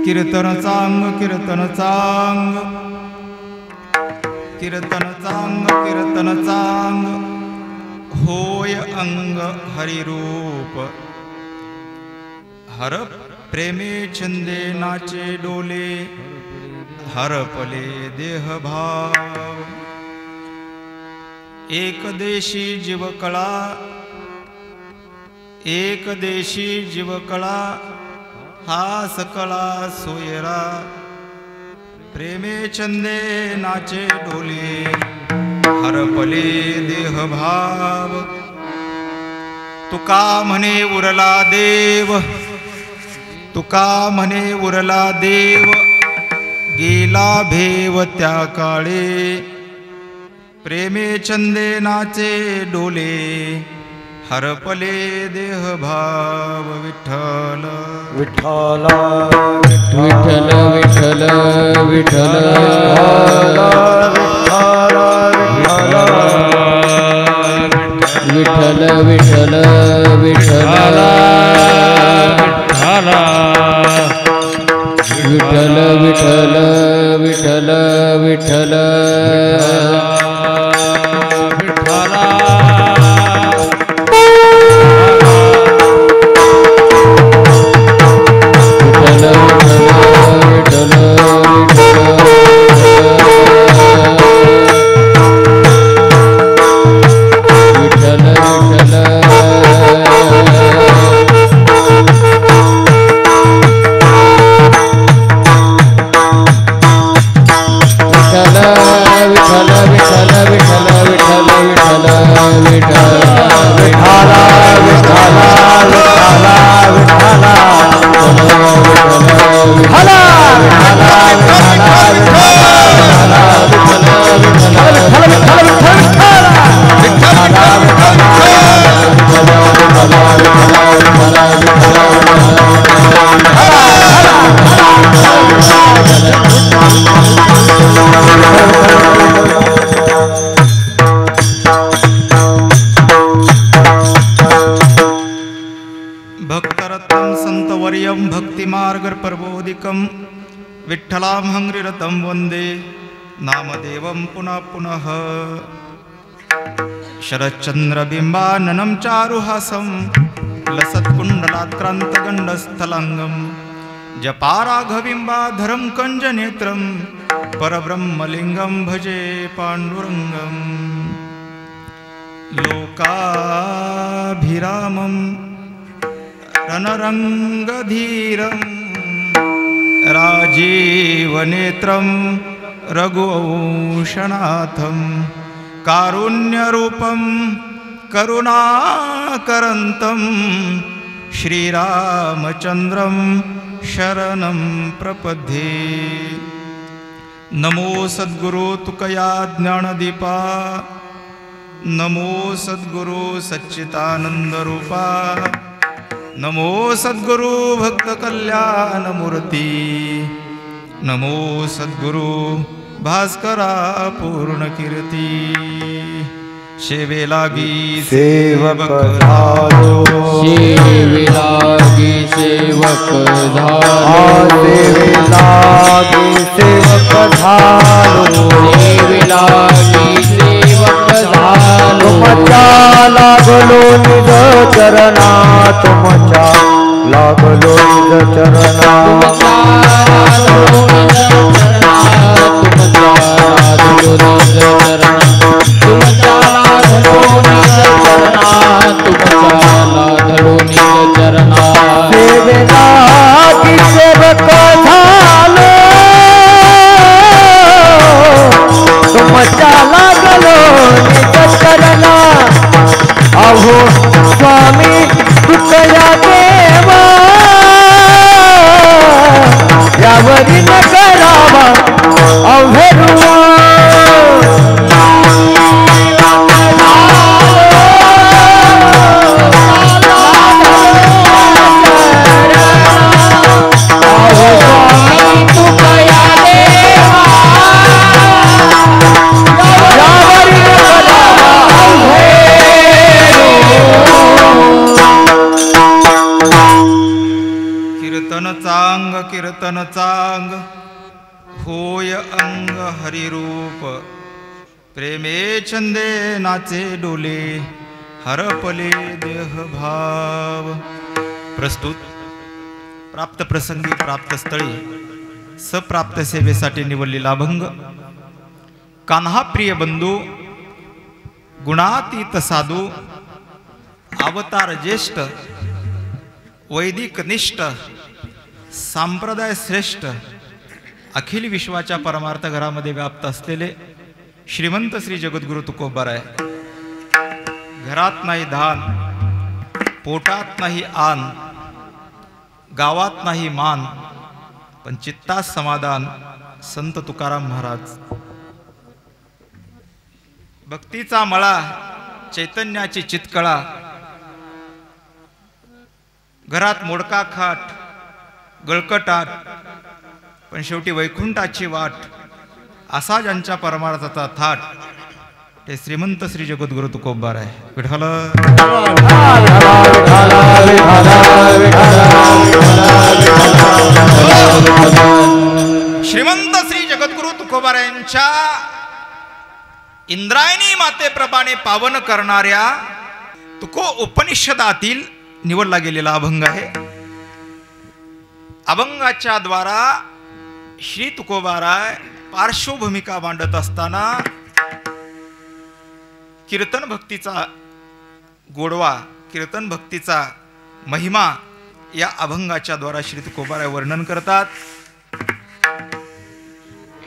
कीर्तन चांग कीर्तन चांग कीर्तन चांग कीर्तन चांग होय अंग हरिरूप हर प्रेमे छंदे नाचे डोले हरपले देहभाव एक देशी जीवकळा एक देशी जीवकळा हा सकळा सोयरा प्रेमे छंदे नाचे डोले हरपले देहभाव तुका म्हणे उरला देव तुका म्हणे उरला देव गेला भेव त्या काळे प्रेमे छंदे नाचे डोले हरपले देहभाव विठ्ठल विठ्ठल विठ्ठल विठ्ठल विठ्ठल विठ्ठल विठ्ठल विठ्ठल विठ्ठल विठ्ठल विठ्ठल विठ्ठल विठ्ठलां हंग्रिरतं वन्दे नामदेवं पुनः पुनः शरच्चन्द्रबिम्बाननं चारुहासं लसत्कुण्डलाक्रान्तगण्डस्थलाङ्गं जपाराघविम्बाधरं कञ्जनेत्रं परब्रह्मलिङ्गं भजे पाण्डुरङ्गं लोकाभिरामं रणरङ्गधीरम् राजीवनेत्रं रघुवंशनाथं कारुण्यरूपं करुणाकरन्तं श्रीरामचन्द्रं शरणं प्रपद्ये नमो सद्गुरु तुकया ज्ञानदीपा नमो सद्गुरु सच्चिदानन्दरूपा नमो सद्गुरु भक्त कल्याण मूर्ती नमो सद्गुरु भास्करा पूर्ण कीर्ती सेवे लागी सेवक झालो सेवे लागी सेवक झालो सेवे लागी सेवक झालो सेवे लागी सेवक झालो तुमच्या लागलो निज चरणा तुमच्या लागलो निज चरणा सेवे लागी सेवक झालो तुमच्या लागलो निज चरणा अहो स्वामी तुकया देवा यावरी न करावा तन चांग कीर्तन चांग होय अंग हरिरूप प्रेमे छंदे नाचे डोले हरपले देह भाव. प्रस्तुत प्राप्त प्रसंगी प्राप्त स्थळी सप्राप्त सेवेसाठी निवडलेला अभंग. कान्हा प्रिय बंधू गुणातीत साधू अवतार ज्येष्ठ वैदिक निष्ठ संप्रदाय श्रेष्ठ अखिल विश्वाच्या परमार्थ घरामध्ये व्याप्त असलेले श्रीमंत श्री जगद्गुरु तुकोबाराय. घरात नाही धान, पोटात नाही आन, गावात नाही मान, पण चित्तात समाधान संत तुकाराम महाराज. भक्तीचा मळा चैतन्याची चितकळा, घरात मोडका खाट गळकटाट पण शेवटी वैकुंठाची वाट, असा ज्यांच्या परमार्थाचा थाट ते श्रीमंत श्री जगद्गुरु तुकोबाराय. विठ्ठल श्रीमंत श्री जगद्गुरु तुकोबारायांच्या इंद्रायणी मातेप्रमाणे पावन करणाऱ्या तुको उपनिषदातील निवडला गेलेला अभंग आहे. अभंगाच्या द्वारा श्री तुकोबाराय पार्श्वभूमिका मांडत असताना कीर्तन भक्तीचा गोडवा, कीर्तन भक्तीचा महिमा या अभंगाच्या द्वारा श्री तुकोबाराय वर्णन करतात.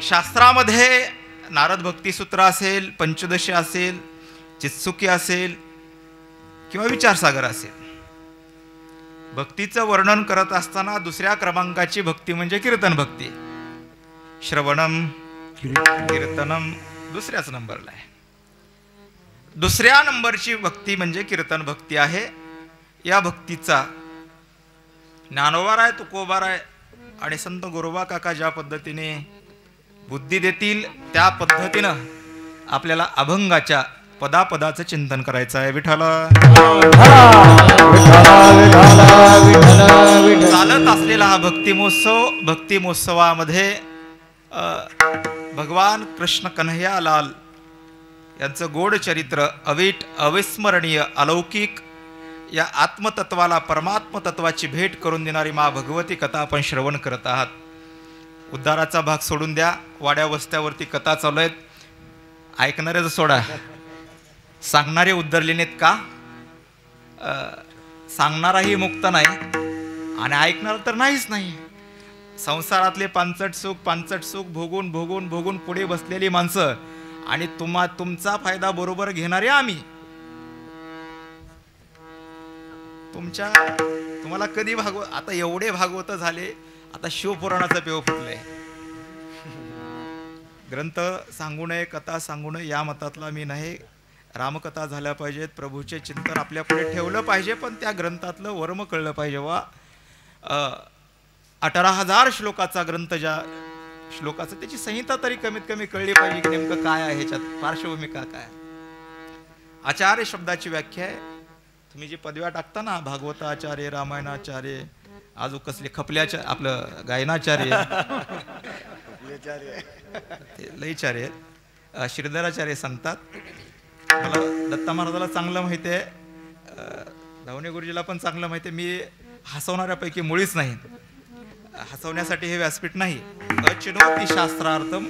शास्त्रामध्ये नारद भक्तिसूत्र असेल, पंचदशी असेल, चित्सुकी असेल किंवा विचारसागर असेल, भक्तीचं वर्णन करत असताना दुसऱ्या क्रमांकाची भक्ती म्हणजे कीर्तन भक्ती. श्रवणम कीर्तनम दुसऱ्याच नंबरला आहे. दुसऱ्या नंबरची भक्ती म्हणजे कीर्तन भक्ती आहे. या भक्तीचा ज्ञानोबाराय तुकोबाराय आणि संत गोरोबा काका ज्या पद्धतीने बुद्धी देतील त्या पद्धतीनं आपल्याला अभंगाच्या पदापदाचं चिंतन करायचं आहे. विठ्ठल चालत असलेला हा भक्ती महोत्सवामध्ये भगवान कृष्ण कन्हैया लाल यांचं गोड चरित्र, अवीट अविस्मरणीय अलौकिक या आत्मतत्वाला परमात्म तत्वाची भेट करून देणारी मा भगवती कथा आपण श्रवण करत आहात. उद्धाराचा भाग सोडून द्या, वाड्या वस्त्यावरती कथा चालू आहेत, ऐकणाऱ्याचं सोडा, सांगणारे उद्धरले नाहीत का? सांगणाराही मुक्त नाही आणि ऐकणार तर नाहीच नाही. संसारातले पांचट सुख भोगून भोगून भोगून पुढे बसलेली माणसं आणि तुमचा फायदा बरोबर घेणारे आम्ही. तुम्हाला कधी आता एवढे भागवत झाले, आता शिवपुराणाचं पेव फुटलंय. ग्रंथ सांगू नये, कथा सांगू नये या मतातला मी नाही. रामकथा झाल्या पाहिजेत, प्रभूचे चिंतन आपल्या पुढे ठेवलं पाहिजे, पण त्या ग्रंथातलं वर्म कळलं पाहिजे. वा 18,000 श्लोकाचा ग्रंथ, ज्या श्लोकाचं त्याची संहिता तरी कमीत कमी कळली पाहिजे की नेमकं काय आहे, ह्याच्यात पार्श्वभूमिका काय. आचार्य शब्दाची व्याख्या आहे. तुम्ही जी पदव्या टाकता ना, भागवताचार्य, रामायणाचार्य, आजू कसले खपल्याच्या आपलं गायनाचार्य, लईचार्य, श्रीधराचार्य सांगतात. मला दत्ता महाराजाला चांगलं माहिती आहे, धावणे गुरुजीला पण चांगलं माहिती आहे. मी हसवणाऱ्यापैकी मुळीच नाही, हसवण्यासाठी हे व्यासपीठ नाही. अचिनोती शास्त्रार्थम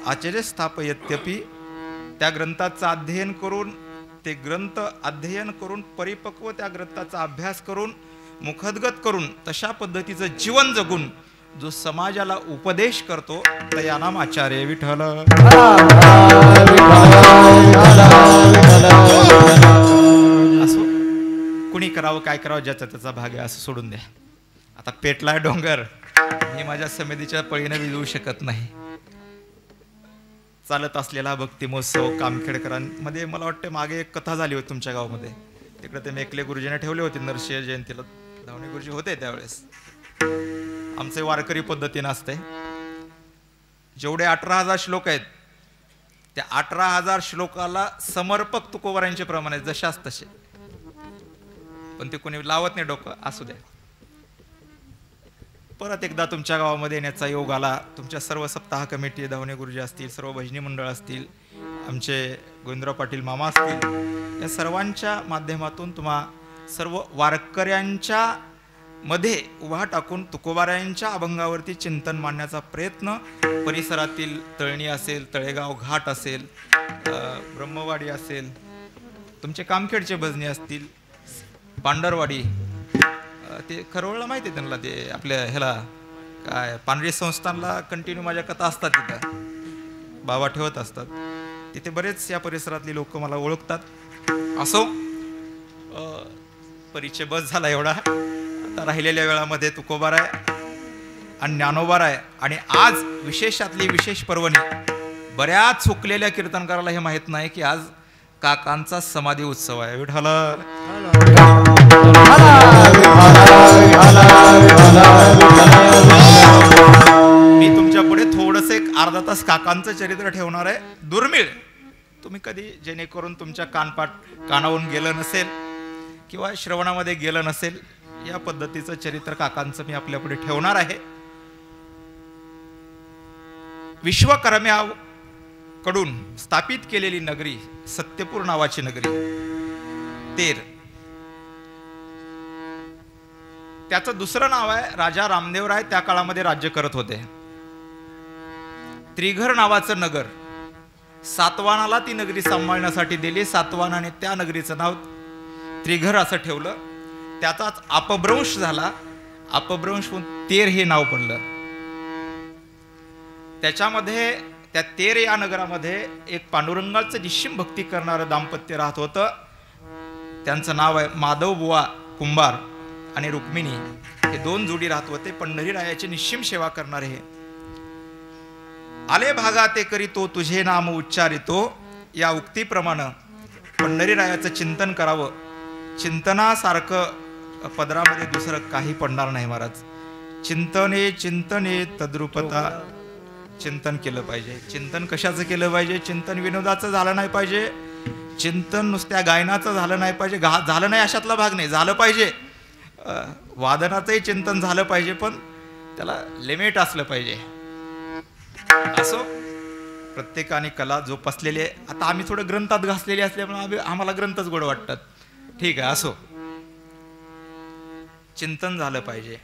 आचार्य स्थापयत्यपि, त्या ग्रंथाचं अध्ययन करून, ते ग्रंथ अध्ययन करून परिपक्व त्या ग्रंथाचा अभ्यास करून मुखोद्गत करून तशा पद्धतीचं जीवन जगून जो समाजाला उपदेश करतो तया नाम आचार्य. विठ्ठल असो, कुणी करावं काय करावं ज्याचा त्याचा भाग आहे असं सोडून द्या. आता पेटला डोंगर, मी माझ्या समितीच्या पळीने विजवू शकत नाही. चालत असलेला भक्ती महोत्सव कामखेडकरांमध्ये, मला वाटतं मागे एक कथा झाली होती तुमच्या गावामध्ये, तिकडे ते मेकले गुरुजीने ठेवले होते नरसिंह जयंतीला, धावणे गुरुजी होते त्यावेळेस. आमचे वारकरी पद्धतीनं असते. जेवढे 18,000 श्लोक आहेत त्या 18,000 श्लोकाला समर्पक तुकोबारायांचे प्रमाण आहेत, जशाच तसे. पण ते कोणी लावत नाही डोकं, असू द्या. परत एकदा तुमच्या गावामध्ये येण्याचा योग आला. तुमच्या सर्व सप्ताह कमिटी, धावणे गुरुजी असतील, सर्व भजनी मंडळ असतील, आमचे गोविंदराव पाटील मामा असतील, या सर्वांच्या माध्यमातून तुम्हा सर्व वारकऱ्यांच्या मध्ये उभा टाकून तुकोबारायांच्या अभंगावरती चिंतन मांडण्याचा प्रयत्न, परिसरातील तळणी असेल, तळेगाव घाट असेल, ब्रह्मवाडी असेल, तुमचे कामखेडचे भजनी असतील, पांढरवाडी, ते खरवळला माहिती आहे त्यांना, ते आपल्या ह्याला काय पांढरी संस्थानला कंटिन्यू माझ्या कथा असतात, तिथं बाबा ठेवत असतात, तिथे बरेच या परिसरातली लोक मला ओळखतात. असो, परिचय बस झाला एवढा. आता राहिलेल्या वेळामध्ये तुकोबाराय आणि ज्ञानोबाराय आणि आज विशेषातली विशेष पर्वणी. बऱ्याच चुकलेल्या कीर्तनकाराला हे माहीत नाही की आज काकांचा समाधी उत्सव आहे. विठ्ठल मी तुमच्या पुढे थोडस एक अर्धा तास काकांचं चरित्र ठेवणार आहे. दुर्मिळ, तुम्ही कधी जेणेकरून तुमच्या कानावून गेलं नसेल किंवा श्रवणामध्ये गेलं नसेल, या पद्धतीचं चरित्र काकांचं मी आपल्या पुढे ठेवणार आहे. विश्वकर्म्या कडून स्थापित केलेली नगरी, सत्यपूर नावाची नगरी, तेर. त्याचं दुसरं नाव आहे राजा रामदेवराय, त्या काळामध्ये राज्य करत होते. त्रिघर नावाचं नगर, सातवानाला ती नगरी सांभाळण्यासाठी दिली. सातवानाने त्या नगरीचं नाव त्रिघर असं ठेवलं. त्याचाच अपभ्रंश झाला. अपभ्रंश होऊन तेर हे नाव पडलं. त्याच्यामध्ये त्या तेर या नगरामध्ये एक पांडुरंगाचं निश्चिम भक्ती करणारं दाम्पत्य राहत होतं. त्यांचं नाव आहे माधव बुवा कुंभार आणि रुक्मिणी. हे दोन जोडी राहत होते. पंढरीरायाची निश्चिम सेवा करणारे हे. आले भागा ते करीतो तुझे नाम उच्चारितो, या उक्तीप्रमाणे पंढरीरायाचं चिंतन करावं. चिंतनासारखं पदरामध्ये दुसरं काही पडणार नाही महाराज. चिंतने चिंतने तद्रुपता, चिंतन केलं पाहिजे. चिंतन कशाचं केलं पाहिजे? चिंतन विनोदाचं झालं नाही पाहिजे, चिंतन नुसत्या गायनाचं झालं नाही पाहिजे. झालं नाही अशातला भाग नाही, झालं पाहिजे. वादनाचंही चिंतन झालं पाहिजे, पण त्याला लिमिट असलं पाहिजे. असो, प्रत्येकाने कला जोपासलेली आहे. आता आम्ही थोडं ग्रंथात घासलेले असल्यामुळे आम्हाला ग्रंथच गोड वाटतात. ठीक आहे, असो, चिंतन झालं पाहिजे.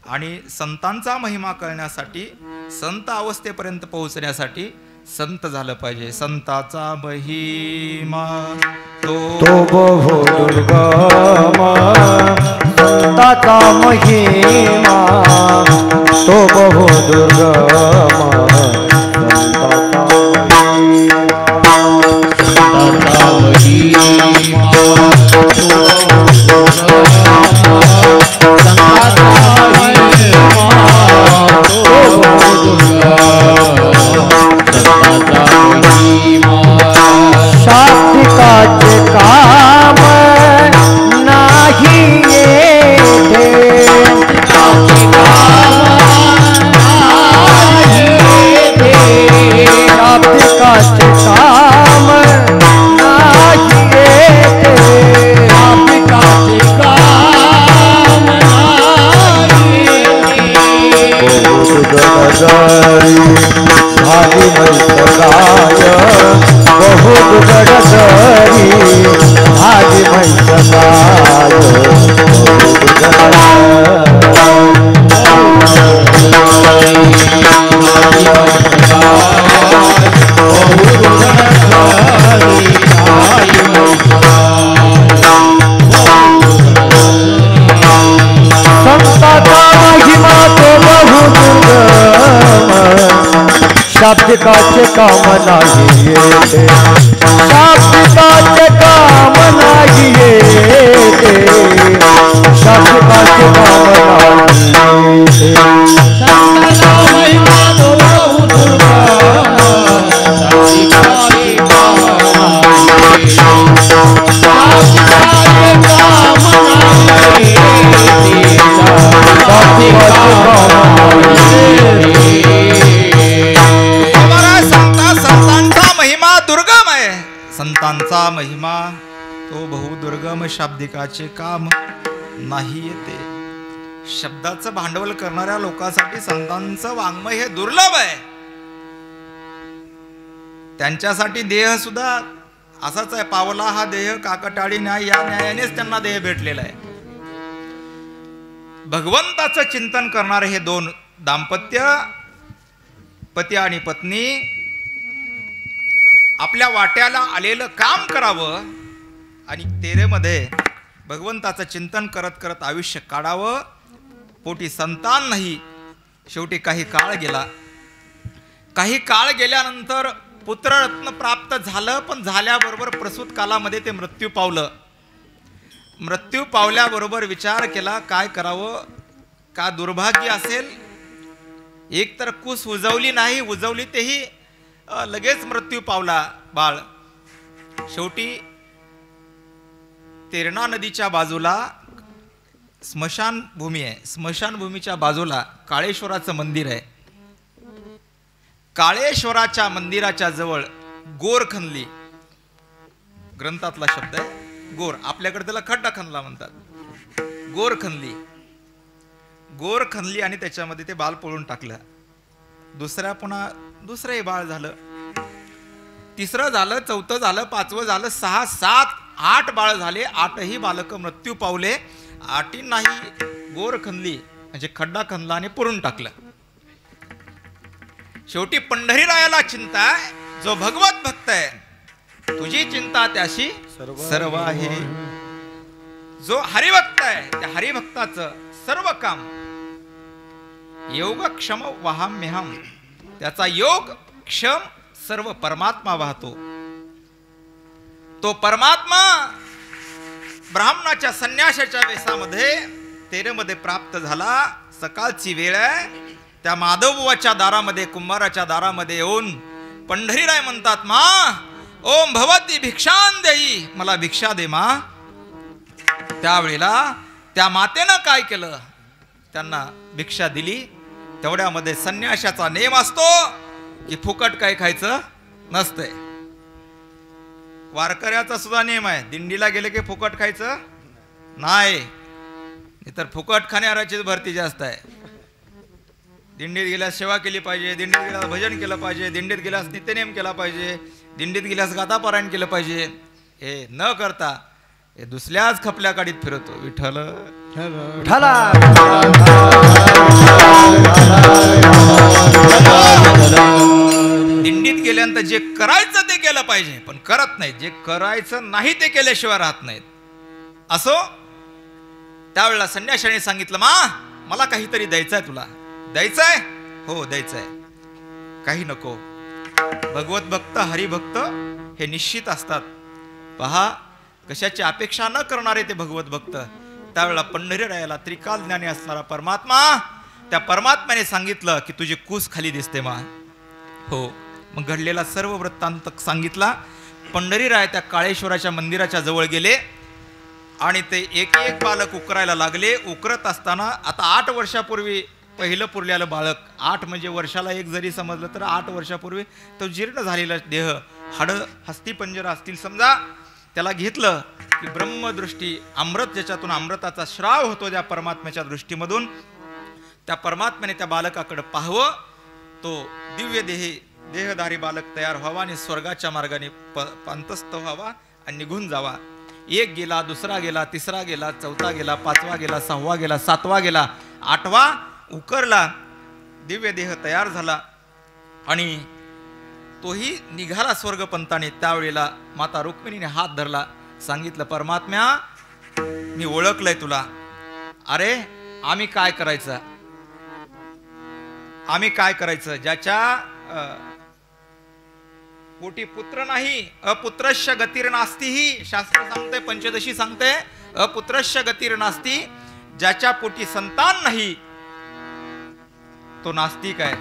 आणि संतांचा महिमा कळण्यासाठी, संत अवस्थेपर्यंत पोहोचण्यासाठी संत झालं पाहिजे. संताचा महिमा तो बहु दुर्गम, संताचा महिमा तो बहु दुर्गम, शाब्दिकाचे काम नाही येते, शाब्दिकाचे काम नाही येते, शाब्दिकाचे काम नाही बहुत गडकरी भाजी म्हैसकाय, संताचा महिमा तो बहु दुर्गम, शाब्दिकाचे काम नाही येते, शाब्दिकाचे काम नाही येते, शाब्दिकाचे काम नाही येते. संताचा महिमा तो बहु दुर्गम, शाब्दिकाचे काम नाही येते, शाब्दिकाचे काम नाही येते, शाब्दिकाचे काम नाही येते. संतांचा महिमा दुर्गम आहे. संतांचा महिमा तो बहुदुर्गम, शाब्दिकाचे काम नाही येते. शब्दाचं भांडवल करणाऱ्या लोकांसाठी संतांचं वाङ्मय हे दुर्लभ आहे. त्यांच्यासाठी देह सुद्धा असाच आहे. पावला हा देह काकटाळी न्याय, या न्यायानेच त्यांना देह भेटलेला आहे. भगवंताचं चिंतन करणारे हे दोन दाम्पत्य, पती आणि पत्नी, आपल्या वाट्याला आलेलं काम करावं आणि तेरेमध्ये भगवंताचं चिंतन करत करत आयुष्य काढावं. पोटी संतान नाही. शेवटी काही काळ गेला. काही काळ गेल्यानंतर पुत्ररत्न प्राप्त झालं, पण झाल्याबरोबर प्रसूत कालामध्ये ते मृत्यू पावलं. मृत्यू पावल्याबरोबर विचार केला काय करावं, का दुर्भाग्य असेल. एक तर कुस उजवली नाही, उजवली तेही लगेच मृत्यू पावला बाळ. शेवटी तेरणा नदीच्या बाजूला स्मशानभूमी आहे. स्मशानभूमीच्या बाजूला काळेश्वराचं मंदिर आहे. काळेश्वराच्या मंदिराच्या जवळ गोर खणली, ग्रंथातला शब्द आहे गोर. आपल्याकडे त्याला खड्डा खणला म्हणतात. गोर खणली, गोर खणली आणि त्याच्यामध्ये ते बाळ पळून टाकलं. पुन्हा दुसरंही बाळ झालं, तिसरं झालं, चौथं झालं, पाचवं झालं, 6, 7, 8 बाळ झाले. 8ही बालक मृत्यू पावले. 8 नाही गोर खणली म्हणजे खड्डा खणला आणि पुरून टाकलं. शेवटी पंढरीरायाला चिंता आहे. जो भगवत भक्त आहे, तुझी चिंता त्याशी सर्व आहे. जो हरिभक्त आहे, त्या हरिभक्ताचं सर्व काम योग क्षम वाहाम्यहम, त्याचा योग क्षम सर्व परमात्मा वाहतो. तो परमात्मा ब्राह्मणाच्या संन्यासाच्या वेशामध्ये तेरेमध्ये प्राप्त झाला. सकाळची वेळ आहे. त्या माधवबुवाच्या दारामध्ये, कुंभाराच्या दारामध्ये येऊन पंढरीराय म्हणतात, मा ओम भवती भिक्षां देई, मला भिक्षा दे मा. त्यावेळेला त्या मातेनं काय केलं, त्यांना भिक्षा दिली. तेवढ्यामध्ये संन्याशाचा नेम असतो की फुकट काय खायचं नसतंय. वारकऱ्याचा सुद्धा नियम आहे, दिंडीला गेले की फुकट खायचं नाही, तर फुकट खाण्याची भरती जास्त आहे. दिंडीत गेल्यास सेवा केली पाहिजे, दिंडीत गेल्यास भजन केलं पाहिजे, दिंडीत गेल्यास नित्यनेम केला पाहिजे, दिंडीत गेल्यास गाथापारायण केलं पाहिजे. हे न करता हे दुसऱ्याच खपल्या काढीत फिरतो. विठ्ठल दिंडीत गेल्यानंतर जे करायचं ते केलं पाहिजे, पण करत नाही. जे करायचं नाही ते केल्याशिवाय राहत नाहीत. असो, त्यावेळेला संन्याशाने सांगितलं, मा मला काहीतरी द्यायचंय. तुला द्यायचंय? हो द्यायचंय. काही नको. भगवत भक्त, हरिभक्त हे निश्चित असतात. पहा, कशाची अपेक्षा न करणारे ते भगवत भक्त. त्यावेळेला पंढरीरायाला त्रिकाल ज्ञानी असणारा परमात्मा, त्या परमात्म्याने सांगितलं की तुझी कूस खाली दिसते मा. हो. मग घडलेला सर्व वृत्तांत सांगितला. पंढरीराय त्या काळेश्वराच्या मंदिराच्या जवळ गेले आणि ते एक एक बालक उकरायला लागले. उकरत असताना, आता 8 वर्षापूर्वी पहिलं पुरलेलं बालक, 8 म्हणजे वर्षाला एक जरी समजलं तर 8 वर्षापूर्वी तो जीर्ण झालेला देह, हाडं हस्तीपंजर असतील समजा, त्याला घेतलं की ब्रह्मदृष्टी, अमृत, ज्याच्यातून अमृताचा श्राव होतो त्या परमात्म्याच्या दृष्टीमधून, त्या परमात्म्याने त्या बालकाकडे पाहावं. तो दिव्य देहधारी बालक तयार व्हावा आणि स्वर्गाच्या मार्गाने पांतस्थ व्हावा आणि निघून जावा. 1 गेला, 2रा गेला, 3रा गेला, 4था गेला, 5वा गेला, 6वा गेला, 7वा गेला, 8वा उकरला. दिव्य देह तयार झाला आणि तोही निघाला स्वर्गपंताने. त्यावेळेला माता रुक्मिणीने हात धरला, सांगितलं, परमात्म्या मी ओळखलंय तुला. अरे आम्ही काय करायचं, आम्ही काय करायचं? ज्याच्या पोटी पुत्र नाही, अपुत्रस्य गतिर् नास्ती, ही शास्त्र सांगते, पंचदशी सांगते, अपुत्रस्य गतिर् नास्ती. ज्याच्या पोटी संतान नाही तो नास्तिक आहे.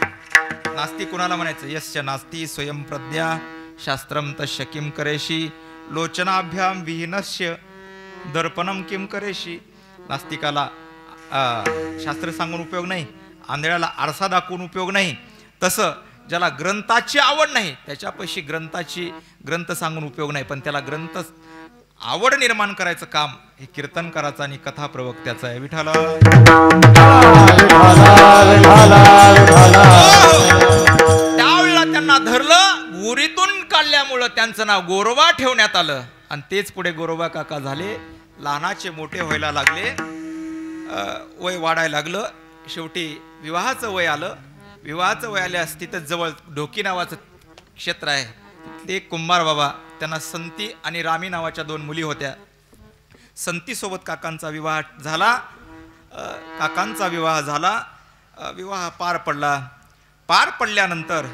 नास्तिक कुणाला म्हणायचं? यस्य नास्ती स्वयं प्रज्ञा शास्त्रम तस्य किम करेशी, लोचनाभ्याम विहीनस्य दर्पणम किम करेशी. नास्तिकाला शास्त्र सांगून उपयोग नाही, आंधळ्याला आरसा दाखवून उपयोग नाही. तसं ज्याला ग्रंथाची आवड नाही त्याच्यापाशी ग्रंथ सांगून उपयोग नाही, पण त्याला ग्रंथ आवड निर्माण करायचं काम हे कीर्तनकाराचं आणि कथा प्रवक्त्याचं आहे. विठाला त्यावेळेला त्यांना धरलं, उरीतून काढल्यामुळं त्यांचं नाव गोरोबा ठेवण्यात आलं आणि तेच पुढे गोरोबा काका झाले. लहानाचे मोठे व्हायला लागले, वय वाढायला लागलं. शेवटी विवाहाचं वय आलं. विवाहाचं वय आल्यास तिथं जवळ ढोकी नावाचं क्षेत्र आहे, ते कुंभार बाबा, त्यांना संती आणि रामी नावाच्या 2 मुली होत्या. संतीसोबत काकांचा विवाह झाला. काकांचा विवाह झाला. विवाह पार पडला. पार पडल्यानंतर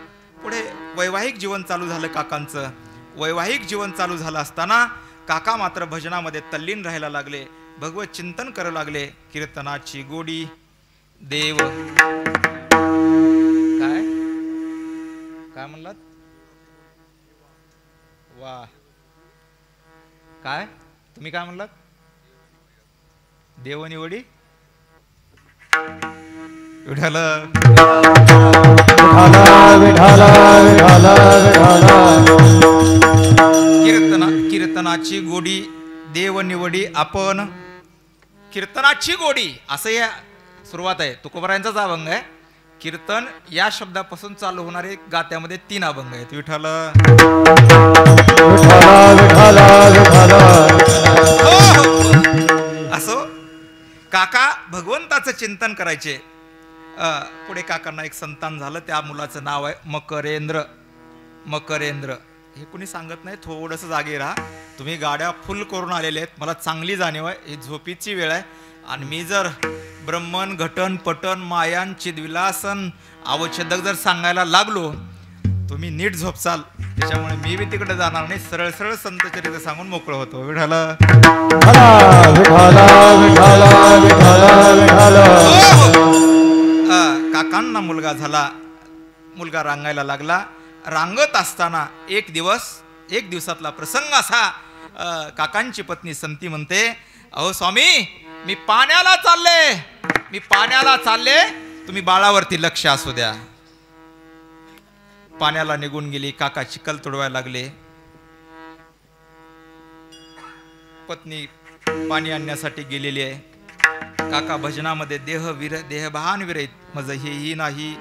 पुढे वैवाहिक जीवन चालू झालं काकांचं. वैवाहिक जीवन चालू झालं असताना काका मात्र भजनामध्ये तल्लीन राहायला लागले, भगवत चिंतन करू लागले. कीर्तनाची गोडी देव काय काय म्हणलात? वा, काय तुम्ही काय म्हणलात? देवनिवडी विठाल कीर्तनाची गोडी देवनिवडी आपण. कीर्तनाची गोडी असं या सुरुवात आहे. तुकोबरायांचाच अभंग आहे. कीर्तन या शब्दापासून चालू होणारे गात्यामध्ये 3 अभंग आहेत. विठाल असो. काका भगवंताचं चिंतन करायचे. पुढे काकांना एक संतान झालं. त्या मुलाचं नाव आहे मकरेंद्र. मकरेंद्र हे कुणी सांगत नाही, थोडंसं जागे राहा. तुम्ही गाड्या फुल करून आलेले आहेत, मला चांगली जाणीव आहे. ही झोपीची वेळ आहे आणि मी जर ब्रह्मन घटन पटन मायान चिदविलासन अवच्छेदक जर सांगायला लागलो, तुम्ही नीट झोपसाल. त्याच्यामुळे मी बी तिकडे जाणार नाही, सरळ सरळ संतचरित्र सांगून मोकळं होतो. विठाला काकांना मुलगा झाला. मुलगा रांगायला लागला. रांगत असताना एक दिवसातला प्रसंग असा, काकांची पत्नी संती म्हणते, अहो स्वामी, मी पाण्याला चालले, तुम्ही बाळावरती लक्ष असू द्या. पाण्याला निघून गेली. काका चिखल तुडवायला लागले. पत्नी पाणी आणण्यासाठी गेलेली आहे. काका भजनामध्ये देहभान विरहित, मज हेही नाही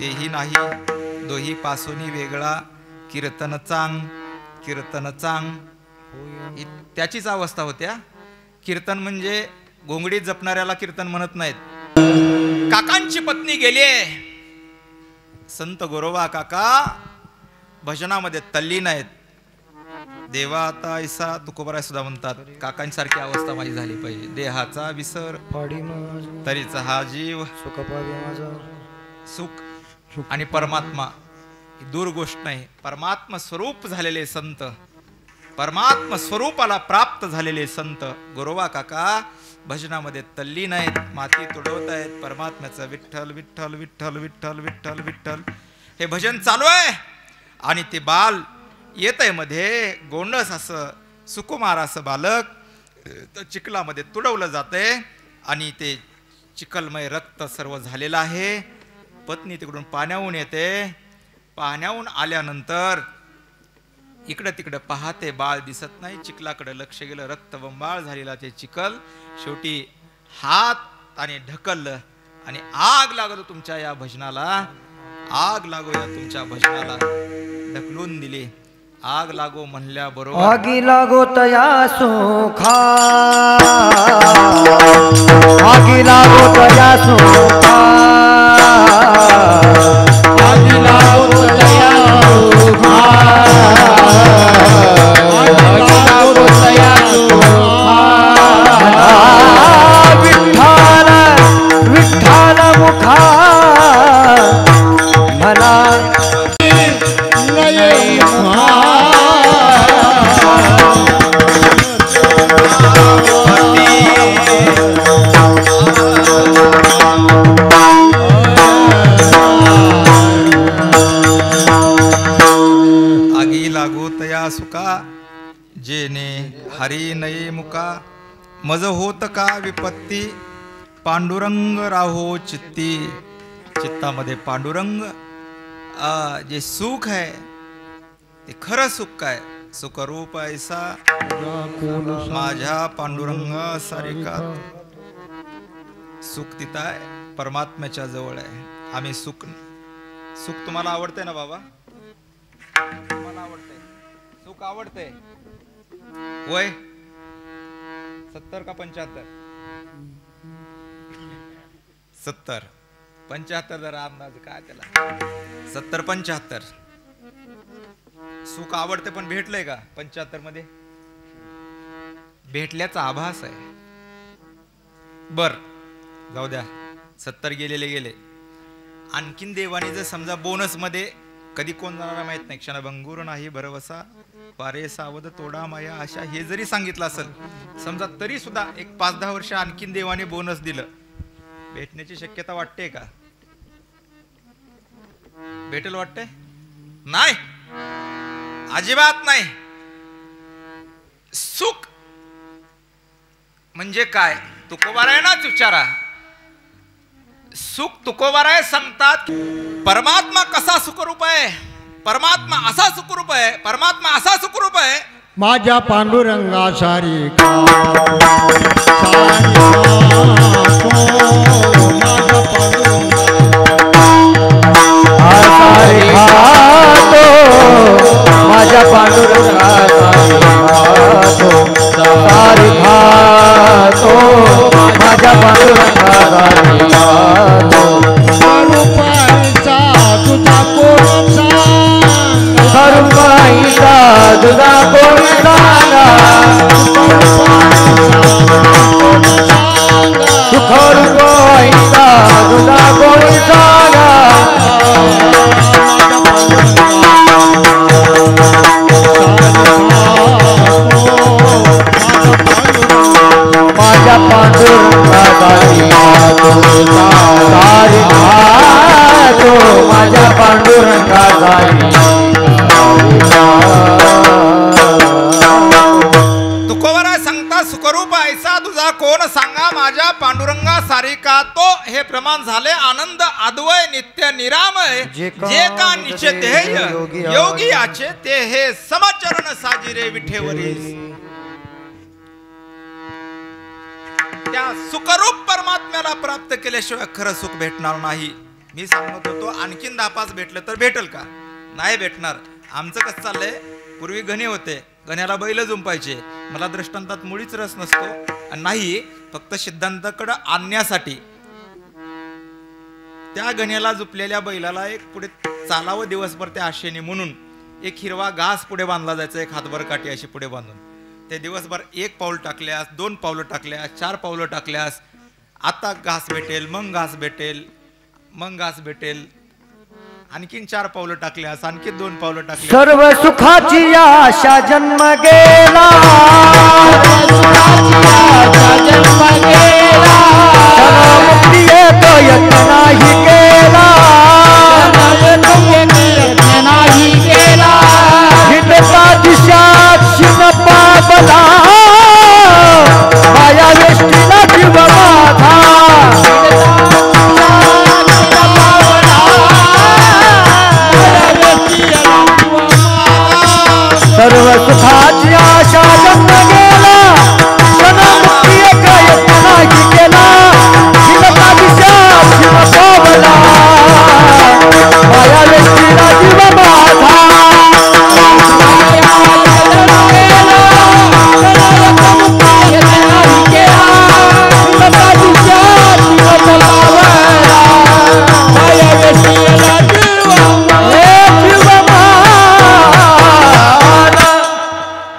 तेही नाही, दोही पासूनी वेगळा, कीर्तन चांग. त्याचीच अवस्था होत्या. कीर्तन म्हणजे घोंगडीत जपणाऱ्याला कीर्तन म्हणत नाहीत. काकांची पत्नी गेलीये. संत गोरोबा काका भजनामध्ये तल्लीन आहेत. देवा आता ऐसा तुकोबराय सुद्धा म्हणतात, काकांसारखी अवस्था माझी झाली पाहिजे. देहाचा विसर तरीचा हा जीव, सुख आणि परमात्मा ही दूर गोष्ट नाही. परमात्मा स्वरूप झालेले संत, परमात्मा स्वरूपाला प्राप्त झालेले संत गोरोबा काका भजनामध्ये तल्लीन आहेत. माती तुडवत आहेत. परमात्म्याचं विठ्ठल विठ्ठल विठ्ठल विठ्ठल विठ्ठल विठ्ठल हे भजन चालू आहे. आणि ते बाल येत आहे मध्ये, गोंडस असं सुकुमार असं बालक तर चिखलामध्ये तुडवलं जातंय आणि ते चिखलमय रक्त सर्व झालेलं आहे. पत्नी तिकडून पाण्याहून येते. पाण्याहून आल्यानंतर इकडं तिकडं पाहते, बाळ दिसत नाही. चिखलाकडे लक्ष गेलं, रक्तबंबाळ झालेला ते चिखल. शेवटी हात आणि ढकललं आणि आग लागलो तुमच्या या भजनाला, आग लागो या तुमच्या भजनाला, ढकलून दिली. आग लागो म्हणल्या बरोबर आगी लागो तया सुखा, आगी लागो तया सुखा, आगी लागो तया सुखा, आगी लागो तया सुखा. विठ्ठल विठ्ठल मुखा मला आगी लागो तया सुका, जेने हरी नये मुका, मज होत का विपत्ती, पांडुरंग राहो चित्ती. चित्तामध्ये पांडुरंग जे सुख आहे ते खरं सुख काय, सुखरूप ऐसा माझ्या पांडुरंग सारिका. सुख तिथं आहे, परमात्म्याच्या जवळ आहे. आम्ही सुख तुम्हाला आवडतंय ना बाबा? तुम्हाला आवडतंय? सुख आवडतंय? वय 70 का 75? 70 75 जरा अंदाज काय त्याला? 70 75. सुख आवडते पण भेटलंय का 75 मध्ये? भेटल्याचा आभास आहे. बर जाऊ द्या, 70 गेलेले गेले. आणखीन देवाने जर समजा बोनस मध्ये, कधी कोण जाणारा माहित नाही, क्षणभंगूर नाही भरवसा पारे सावध तोडा माया आशा, हे जरी सांगितलं असेल समजा, तरी सुद्धा एक 5-10 वर्ष आणखीन देवाने बोनस दिलं, भेटण्याची शक्यता वाटते का? भेटेल वाटते? नाही, अजिबात नाही. सुख म्हणजे काय? तुकोबारायणाच विचारा. सुख तुकोबाराय सांगतात, परमात्मा कसा सुखरूप आहे, परमात्मा असा सुखरूप आहे, परमात्मा असा सुखरूप आहे. माझ्या पांडुरंगा सारी माझ्या पांडुरंगा सारी खातो, माझ्या पांडुरंगा तुझा कोण सांगा, सुखरूप ऐसा तुझा कोण सांगा. माझ्या पांडुरंगा सारी खातो, माझ्या पांडुरंगा सारी. तुकोबाराय सांगता, सुखरूप ऐसा तुझा कोण सांगा, माझ्या पांडुरंगा सारिका तो. हे प्रमाण झाले आनंद अद्वय नित्य निरामय, जे का निश्चय ध्येय योगी याचे ते हे समचरण साजिरे विठेवरी. त्या सुखरूप परमात्म्याला प्राप्त केल्याशिवाय खरं सुख भेटणार नाही. मी सांगत होतो आणखीन 10-5 भेटलं तर भेटल का? नाही भेटणार. आमचं कसं चाललंय, पूर्वी गणे होते, गण्याला बैल जुंपायचे. मला दृष्टांतात मुळीच रस नसतो, आणि नाही फक्त सिद्धांताकडे आणण्यासाठी त्या गण्याला जुपलेल्या बैलाला एक पुढे चालावं दिवसभर त्या आशेने म्हणून एक हिरवा घास पुढे बांधला जायचा, एक हातभर काठी अशी पुढे बांधून. ते दिवसभर 1 पाऊल टाकल्यास, 2 पावलं टाकल्यास, 4 पावलं टाकल्यास आता घास भेटेल, मग घास भेटेल, मग घास भेटेल, आणखीन 4 पावलं टाकल्यास, आणखीन 2 पावलं टाकल्यास. सर्व सुखाची आशा जन्म गेला, मुक्ती येतो यत्न नाही केला, हिंडता दिशाक्षी न पावला, माया वेष्टीला जीव माझा. सर्व सुखाची आशा जन्म गेला, क्षणमुक्ती एक यत्न नाही केला, हिंडता दिशाक्षी न पावला, माया वेष्टीला जीव माझा.